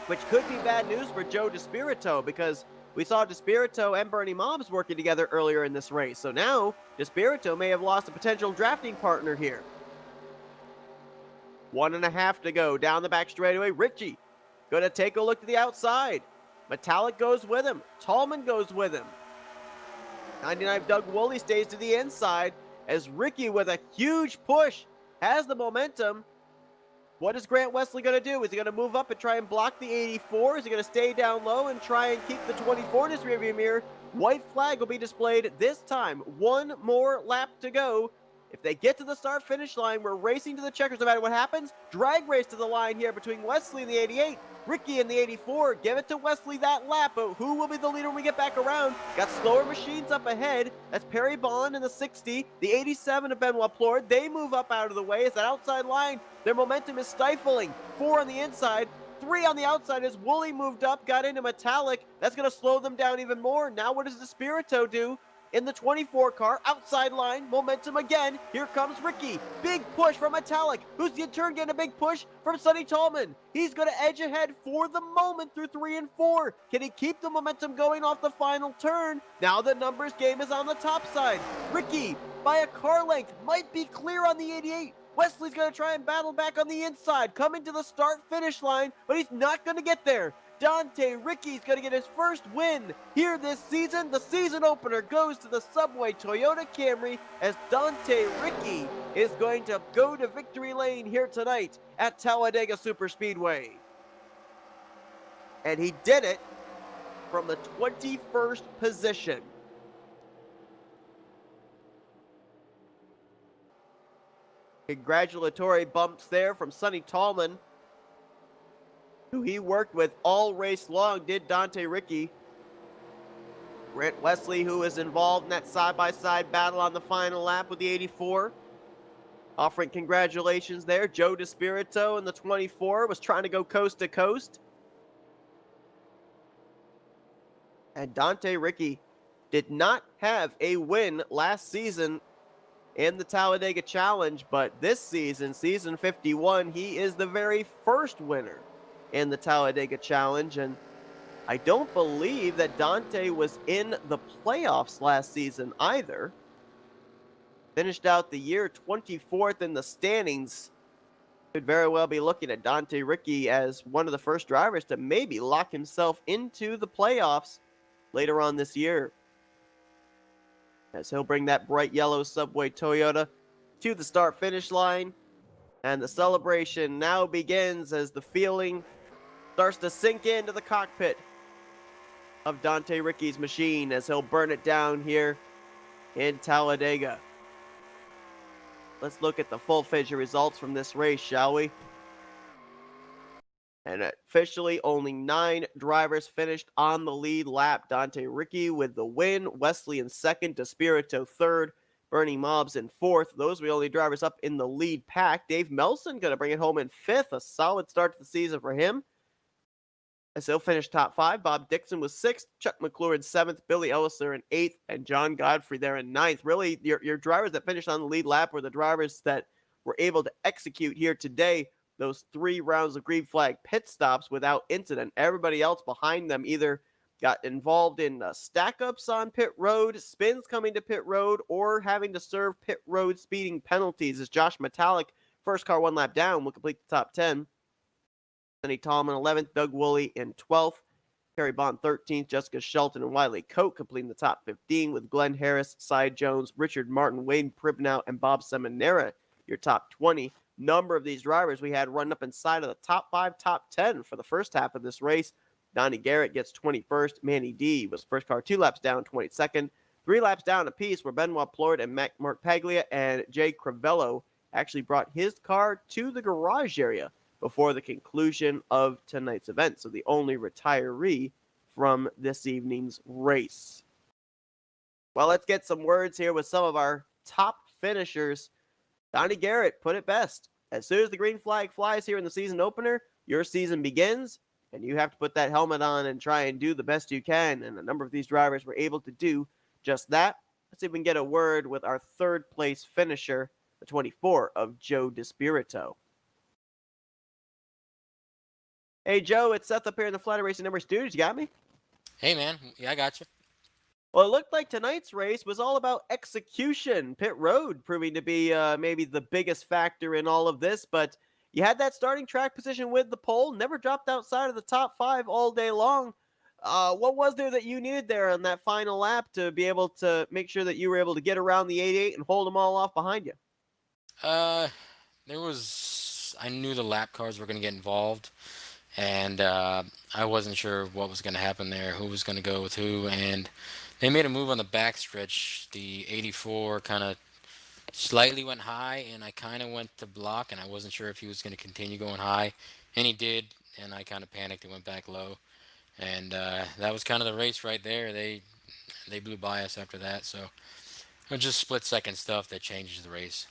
which could be bad news for Joe DeSpirito, because we saw DeSpirito and Bernie Mobbs working together earlier in this race. So now DeSpirito may have lost a potential drafting partner here. 1.5 to go down the back straightaway. Richie going to take a look to the outside. Metallic goes with him. Tallman goes with him. 99 Doug Woolley stays to the inside as Ricky, with a huge push, has the momentum. What is Grant Wesley going to do? Is he going to move up and try and block the 84? Is he going to stay down low and try and keep the 24 in his rearview mirror? White flag will be displayed this time. 1 more lap to go. If they get to the start-finish line, we're racing to the checkers no matter what happens. Drag race to the line here between Wesley and the 88. Ricky and the 84. Give it to Wesley that lap, but who will be the leader when we get back around? Got slower machines up ahead. That's Perry Bond in the 60. The 87 of Benoit Plord. They move up out of the way. It's that outside line. Their momentum is stifling. 4 on the inside. 3 on the outside as Woolley moved up, got into Metallic. That's going to slow them down even more. Now what does DeSpirito do? In the 24 car, outside line, momentum again. Here comes Ricky. Big push from Metallic, who's in turn getting a big push from Sonny Tallman. He's going to edge ahead for the moment through 3 and 4. Can he keep the momentum going off the final turn? Now the numbers game is on the top side. Ricky, by a car length, might be clear on the 88. Wesley's going to try and battle back on the inside, coming to the start-finish line, but he's not going to get there. Dante Ricky's going to get his first win here this season. The season opener goes to the Subway Toyota Camry as Dante Ricky is going to go to victory lane here tonight at Talladega Superspeedway. And he did it from the 21st position. Congratulatory bumps there from Sonny Tallman, who he worked with all race long, did Dante Ricky. Grant Wesley, who was involved in that side-by-side battle on the final lap with the 84, offering congratulations there. Joe DeSpirito in the 24 was trying to go coast to coast. And Dante Ricky did not have a win last season in the Talladega Challenge, but this season, season 51, he is the very first winner in the Talladega Challenge, and I don't believe that Dante was in the playoffs last season either. Finished out the year 24th in the standings. Could very well be looking at Dante Ricky as one of the first drivers to maybe lock himself into the playoffs later on this year, as he'll bring that bright yellow Subway Toyota to the start-finish line. And the celebration now begins as the feeling starts to sink into the cockpit of Dante Ricky's machine as he'll burn it down here in Talladega. Let's look at the full figure results from this race, shall we? And officially, only 9 drivers finished on the lead lap. Dante Ricky with the win, Wesley in second, DeSpirito third, Bernie Mobbs in fourth. Those were the only drivers up in the lead pack. Dave Melson going to bring it home in fifth. A solid start to the season for him, as he'll finish top 5. Bob Dixon was 6th, Chuck McClure in 7th, Billy Elliser in 8th, and John Godfrey there in 9th. Really, your drivers that finished on the lead lap were the drivers that were able to execute here today those 3 rounds of green flag pit stops without incident. Everybody else behind them either got involved in stack-ups on pit road, spins coming to pit road, or having to serve pit road speeding penalties, as Josh Metallic, first car 1 lap down, will complete the top 10. Sonny Tallman 11th, Doug Woolley in 12th, Kerry Bond 13th, Jessica Shelton and Wiley Coate completing the top 15, with Glenn Harris, Cy Jones, Richard Martin, Wayne Pribnow, and Bob Seminara your top 20. Number of these drivers we had run up inside of the top 5, top 10 for the first half of this race. Donnie Garrett gets 21st. Manny D was first car 2 laps down, 22nd. 3 laps down apiece were Benoit Plord and Mark Paglia, and Jay Crivello actually brought his car to the garage area before the conclusion of tonight's event. So the only retiree from this evening's race. Well, let's get some words here with some of our top finishers. Donnie Garrett put it best. As soon as the green flag flies here in the season opener, your season begins, and you have to put that helmet on and try and do the best you can. And a number of these drivers were able to do just that. Let's see if we can get a word with our third place finisher, the 24 of Joe DeSpirito. Hey, Joe, it's Seth up here in the Flatout Racing Network studios. You got me? Hey, man. Yeah, I got you. Well, it looked like tonight's race was all about execution. Pit road proving to be maybe the biggest factor in all of this, but you had that starting track position with the pole, never dropped outside of the top 5 all day long. What was there that you needed there on that final lap to be able to make sure that you were able to get around the 88 and hold them all off behind you? I knew the lap cars were going to get involved, and I wasn't sure what was going to happen there, who was going to go with who, and they made a move on the backstretch. The 84 kind of slightly went high, and I kind of went to block, and I wasn't sure if he was going to continue going high, and he did, and I kind of panicked and went back low, and that was kind of the race right there. They blew by us after that, so it was just split-second stuff that changes the race.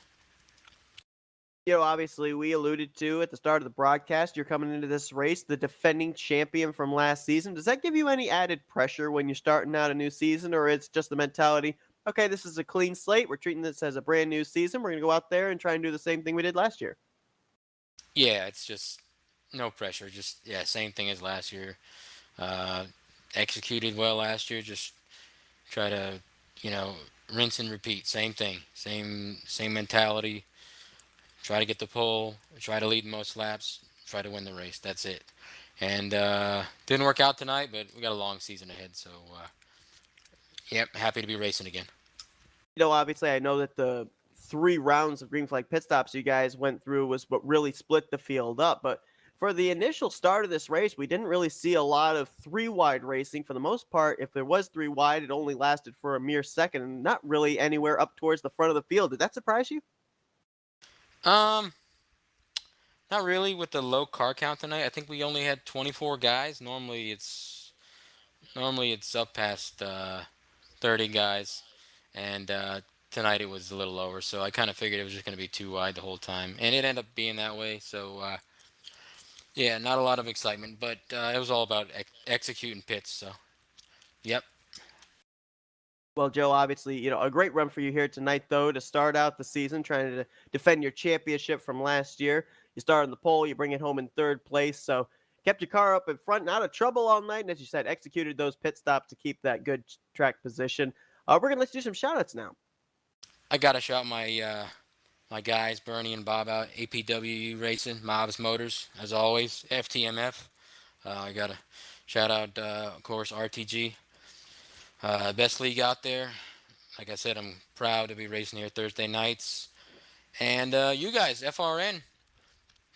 You know, obviously, we alluded to at the start of the broadcast, you're coming into this race, the defending champion from last season. Does that give you any added pressure when you're starting out a new season, or it's just the mentality, okay, this is a clean slate, we're treating this as a brand new season, we're going to go out there and try and do the same thing we did last year? Yeah, it's just no pressure. Just, yeah, same thing as last year. Uh, Executed well last year. Just try to, you know, rinse and repeat. Same thing. Same mentality. Try to get the pole. Try to lead most laps. try to win the race. That's it. And didn't work out tonight, but we got a long season ahead. So, yep, happy to be racing again. Obviously, I know that the 3 rounds of green flag pit stops you guys went through was what really split the field up. But for the initial start of this race, we didn't really see a lot of 3 wide racing. For the most part, if there was 3 wide, it only lasted for a mere second and not really anywhere up towards the front of the field. Did that surprise you? Um, Not really with the low car count tonight. I think we only had 24 guys. Normally it's up past 30 guys, and tonight it was a little lower. So I kind of figured it was just going to be too wide the whole time, and it ended up being that way. So yeah, not a lot of excitement, but it was all about executing pits. So yep. Well, Joe, obviously, a great run for you here tonight, though, to start out the season, trying to defend your championship from last year. You start on the pole, you bring it home in 3rd place, so kept your car up in front, not a trouble all night, and as you said, executed those pit stops to keep that good track position. We're going to let you do some shout-outs now. I gotta shout my guys Bernie and Bob out. APWU Racing, Mobs Motors, as always. FTMF. I gotta shout out, of course, RTG. Best league out there. Like I said, I'm proud to be racing here Thursday nights. And you guys, FRN,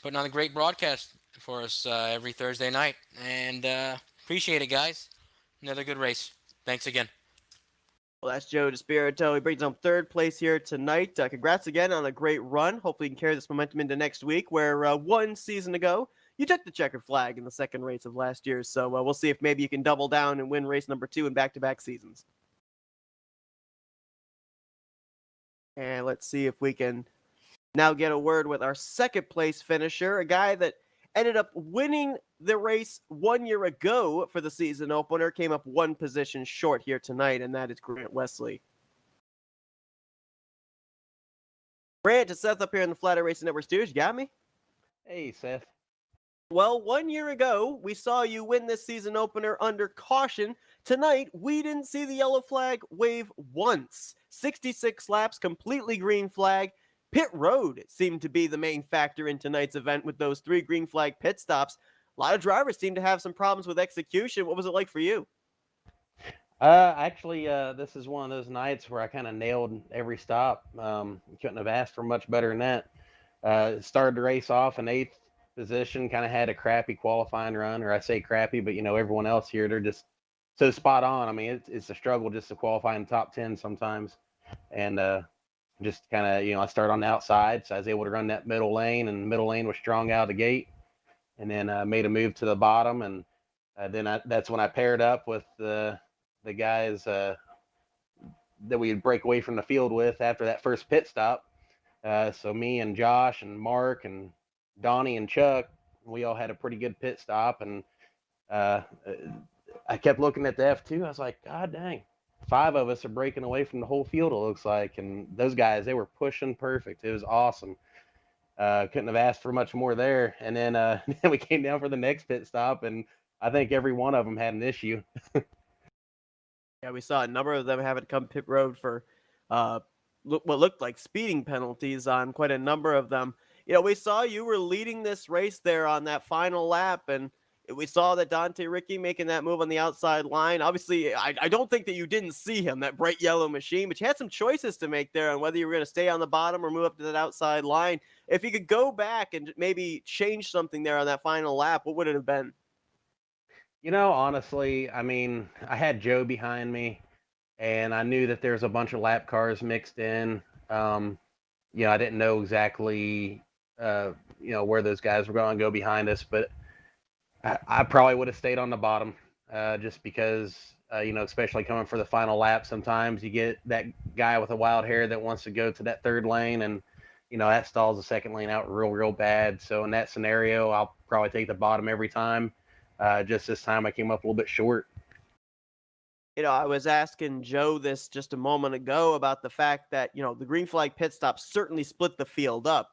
putting on a great broadcast for us every Thursday night. And appreciate it, guys. Another good race. Thanks again. Well, that's Joe DeSpirito. He brings home 3rd place here tonight. Congrats again on a great run. Hopefully, you can carry this momentum into next week, where 1 season ago, you took the checkered flag in the 2nd race of last year. So we'll see if maybe you can double down and win race number 2 in back-to-back seasons. And let's see if we can now get a word with our 2nd-place finisher, a guy that ended up winning the race 1 year ago for the season opener, came up 1 position short here tonight, and that is Grant Wesley. Grant, it's Seth up here in the Flatout Racing Network studios. You got me? Hey, Seth. Well, 1 year ago, we saw you win this season opener under caution. Tonight, we didn't see the yellow flag wave once. 66 laps, completely green flag. Pit road seemed to be the main factor in tonight's event with those 3 green flag pit stops. A lot of drivers seem to have some problems with execution. What was it like for you? Actually, this is one of those nights where I kind of nailed every stop. Couldn't have asked for much better than that. Started the race off in 8th position, kind of had a crappy qualifying run, or I say crappy, but everyone else here, they're just so spot on. I mean, it's a struggle just to qualify in the top 10 sometimes. And just kind of, I started on the outside, so I was able to run that middle lane, and the middle lane was strong out of the gate. And then made a move to the bottom, and that's when I paired up with the guys that we'd break away from the field with after that first pit stop. So me and Josh and Mark and Donnie and Chuck, we all had a pretty good pit stop, and I kept looking at the F2. I was like, God dang, 5 of us are breaking away from the whole field, it looks like. And those guys, they were pushing perfect. It was awesome. Couldn't have asked for much more there. And then then we came down for the next pit stop, and I think every one of them had an issue. Yeah, we saw a number of them having to come pit road for what looked like speeding penalties on quite a number of them. We saw you were leading this race there on that final lap, and we saw that Dante Ricky making that move on the outside line. Obviously, I don't think that you didn't see him, that bright yellow machine, but you had some choices to make there on whether you were going to stay on the bottom or move up to that outside line. If you could go back and maybe change something there on that final lap, what would it have been? Honestly, I mean, I had Joe behind me, and I knew that there's a bunch of lap cars mixed in. I didn't know exactly, where those guys were going to go behind us, but I probably would have stayed on the bottom, just because, especially coming for the final lap, sometimes you get that guy with a wild hair that wants to go to that 3rd lane, and, that stalls the 2nd lane out real, real bad. So in that scenario, I'll probably take the bottom every time. Just this time I came up a little bit short. I was asking Joe this just a moment ago about the fact that, the green flag pit stop certainly split the field up.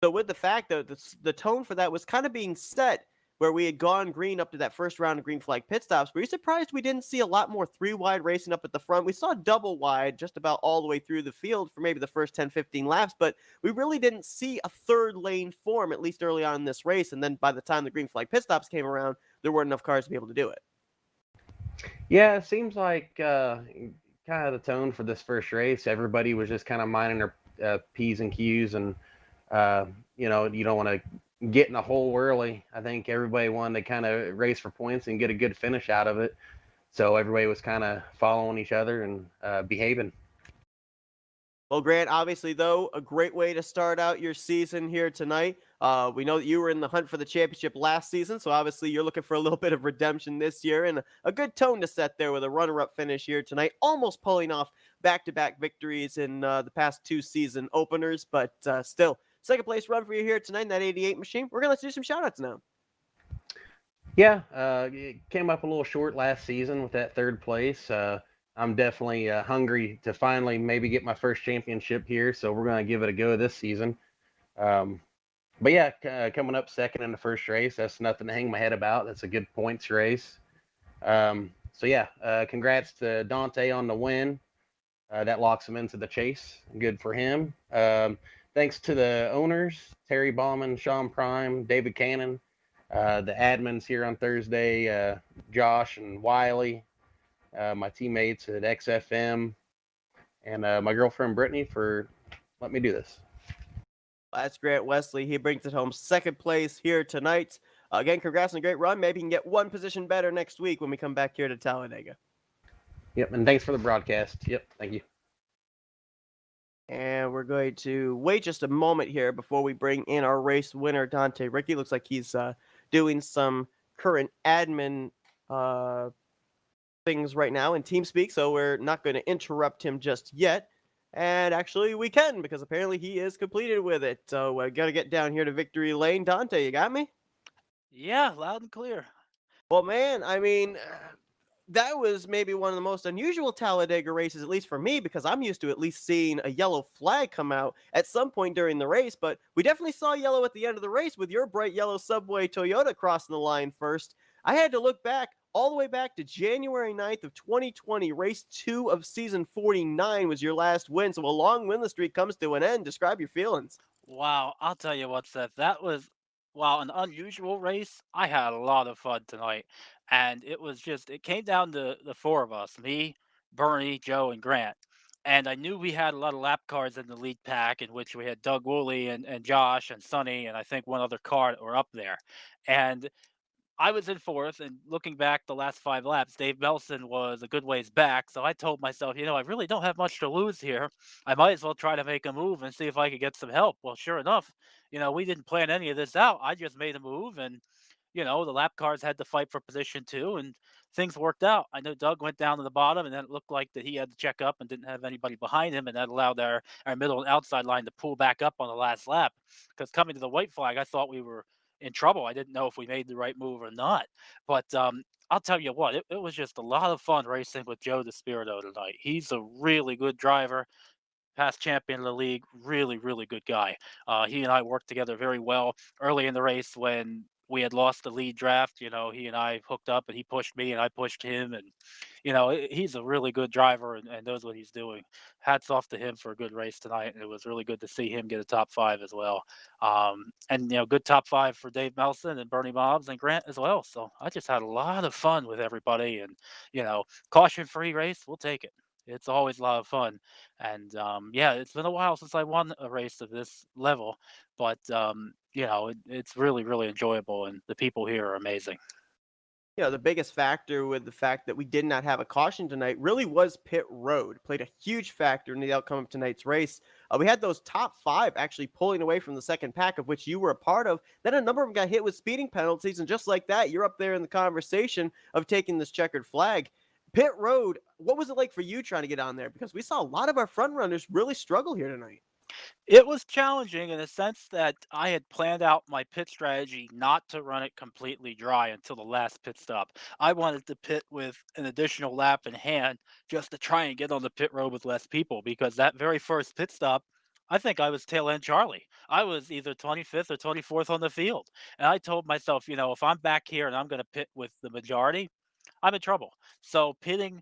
So with the fact that the tone for that was kind of being set where we had gone green up to that first round of green flag pit stops. Were you surprised we didn't see a lot more three wide racing up at the front? We saw double wide just about all the way through the field for maybe the first 10, 15 laps, but we really didn't see a third lane form, at least early on in this race. And then by the time the green flag pit stops came around, there weren't enough cars to be able to do it. Yeah, it seems like kind of the tone for this first race. Everybody was just kind of minding their P's and Q's, and you don't want to get in a hole early. I think everybody wanted to kind of race for points and get a good finish out of it. So everybody was kind of following each other and behaving. Well, Grant, obviously, though, a great way to start out your season here tonight. We know that you were in the hunt for the championship last season, so obviously you're looking for a little bit of redemption this year, and a good tone to set there with a runner-up finish here tonight, almost pulling off back-to-back victories in the past two season openers, but still, second place run for you here tonight in that 88 machine. We're going to do some shout-outs now. Yeah, it came up a little short last season with that third place. I'm definitely hungry to finally maybe get my first championship here, so we're going to give it a go this season. Um, but yeah, coming up second in the first race, that's nothing to hang my head about. That's a good points race. So yeah, congrats to Dante on the win. That locks him into the chase. Good for him. Thanks to the owners, Terry Bauman, Sean Prime, David Cannon, the admins here on Thursday, Josh and Wiley, my teammates at XFM, and my girlfriend Brittany for letting me do this. That's Grant Wesley. He brings it home second place here tonight. Again, congrats on a great run. Maybe he can get one position better next week when we come back here to Talladega. Yep, and thanks for the broadcast. Yep, thank you. And we're going to wait just a moment here before we bring in our race winner, Dante Ricky. Looks like he's doing some current admin things right now in TeamSpeak, so we're not going to interrupt him just yet. And actually, we can, because apparently he is completed with it. So we're going to get down here to Victory Lane. Dante, you got me? Yeah, loud and clear. Well, man, I mean, that was maybe one of the most unusual Talladega races, at least for me, because I'm used to at least seeing a yellow flag come out at some point during the race. But we definitely saw yellow at the end of the race with your bright yellow Subway Toyota crossing the line first. I had to look back all the way back to January 9th of 2020. Race 2 of season 49 was your last win. So a long winless streak comes to an end. Describe your feelings. Wow, I'll tell you what, Seth, that was, while an unusual race, I had a lot of fun tonight. And it was just, it came down to the four of us, me, Bernie, Joe, and Grant. And I knew we had a lot of lap cars in the lead pack, in which we had Doug Woolley and Josh and Sonny, and I think one other car that were up there. And I was in fourth, and looking back the last 5 laps, Dave Melson was a good ways back. So I told myself, I really don't have much to lose here. I might as well try to make a move and see if I could get some help. Well, sure enough, we didn't plan any of this out. I just made a move, and the lap cars had to fight for position two, and things worked out. I know Doug went down to the bottom, and then it looked like that he had to check up and didn't have anybody behind him, and that allowed our middle and outside line to pull back up on the last lap. Because coming to the white flag, I thought we were in trouble. I didn't know if we made the right move or not. But I'll tell you what, it was just a lot of fun racing with Joe DeSpirito tonight. He's a really good driver, past champion of the league, really, really good guy. He and I worked together very well early in the race when we had lost the lead draft. He and I hooked up, and he pushed me, and I pushed him, and he's a really good driver and knows what he's doing. Hats off to him for a good race tonight, and it was really good to see him get a top five as well. And good top five for Dave Melson and Bernie Mobbs and Grant as well. So I just had a lot of fun with everybody, and caution free race, we'll take it. It's always a lot of fun. And yeah, it's been a while since I won a race of this level, but it's really, really enjoyable, and the people here are amazing. The biggest factor with the fact that we did not have a caution tonight really was pit road. Played a huge factor in the outcome of tonight's race. We had those top five actually pulling away from the second pack, of which you were a part of. Then a number of them got hit with speeding penalties, and just like that, you're up there in the conversation of taking this checkered flag. Pit road, what was it like for you trying to get on there? Because we saw a lot of our front runners really struggle here tonight. It was challenging in the sense that I had planned out my pit strategy not to run it completely dry until the last pit stop. I wanted to pit with an additional lap in hand just to try and get on the pit road with less people, because that very first pit stop I think I was tail end Charlie. I was either 25th or 24th on the field. And I told myself, if I'm back here and I'm going to pit with the majority, I'm in trouble. So pitting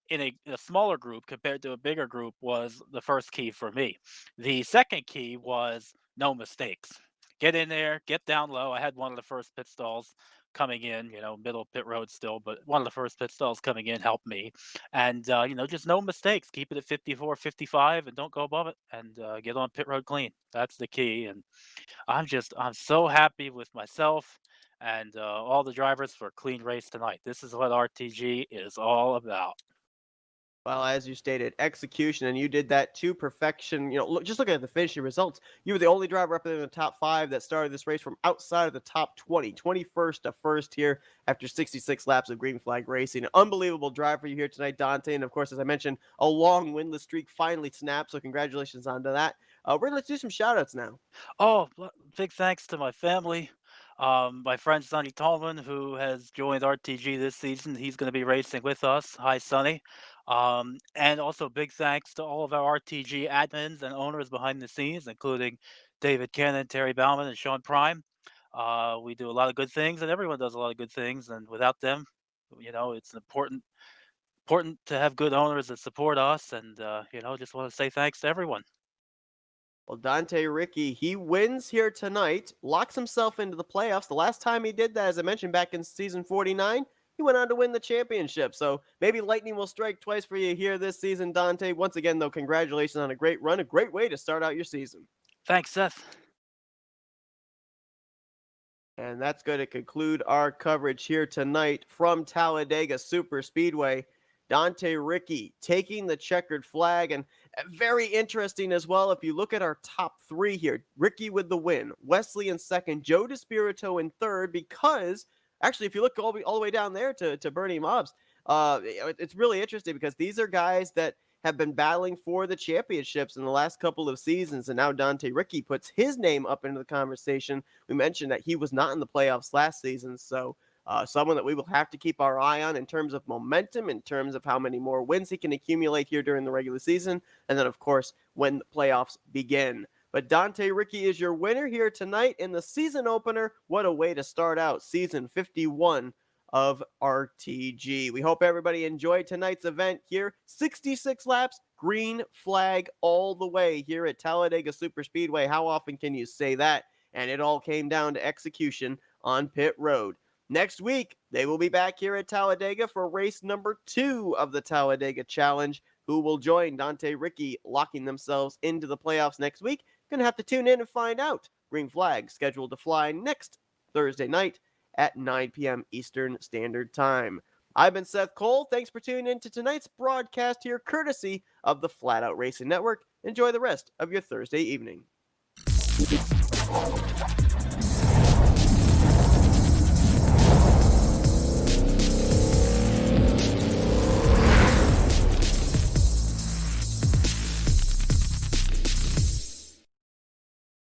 in a smaller group compared to a bigger group was the first key for me. The second key was no mistakes. Get in there, get down low. I had one of the first pit stalls coming in, middle pit road still, but one of the first pit stalls coming in helped me. And, just no mistakes. Keep it at 54, 55, and don't go above it, and get on pit road clean. That's the key. And I'm so happy with myself and all the drivers for a clean race tonight. This is what RTG is all about. Well, as you stated, execution, and you did that to perfection. Just looking at the finishing results, you were the only driver up in the top 5 that started this race from outside of the top 20, 21st to first here after 66 laps of green flag racing. An unbelievable drive for you here tonight, Dante. And of course, as I mentioned, a long winless streak finally snapped. So congratulations on to that. Let's do some shout outs now. Oh, big thanks to my family. My friend Sonny Tallman, who has joined RTG this season. He's going to be racing with us. Hi, Sonny. And also big thanks to all of our RTG admins and owners behind the scenes, including David Cannon, Terry Bauman, and Sean Prime. We do a lot of good things, and everyone does a lot of good things. And without them, it's important to have good owners that support us. And just want to say thanks to everyone. Well, Dante Ricky, he wins here tonight, locks himself into the playoffs. The last time he did that, as I mentioned, back in season 49, he went on to win the championship. So maybe lightning will strike twice for you here this season, Dante. Once again, though, congratulations on a great run, a great way to start out your season. Thanks, Seth. And that's going to conclude our coverage here tonight from Talladega Super Speedway. Dante Ricky taking the checkered flag, and very interesting as well. If you look at our top 3 here, Ricky with the win, Wesley in second, Joe DeSpirito in third, because actually, if you look all the way down there to Bernie Mobbs, it's really interesting because these are guys that have been battling for the championships in the last couple of seasons, and now Dante Ricky puts his name up into the conversation. We mentioned that he was not in the playoffs last season, so someone that we will have to keep our eye on in terms of momentum, in terms of how many more wins he can accumulate here during the regular season, and then, of course, when the playoffs begin. But Dante Ricky is your winner here tonight in the season opener. What a way to start out season 51 of RTG. We hope everybody enjoyed tonight's event here. 66 laps, green flag all the way here at Talladega Super Speedway. How often can you say that? And it all came down to execution on pit road. Next week, they will be back here at Talladega for race number 2 of the Talladega Challenge. Who will join Dante Ricky locking themselves into the playoffs next week? Gonna have to tune in and find out. Green flag scheduled to fly next Thursday night at 9 p.m. Eastern Standard Time. I've been Seth Cole. Thanks for tuning in to tonight's broadcast here, courtesy of the Flatout Racing Network. Enjoy the rest of your Thursday evening.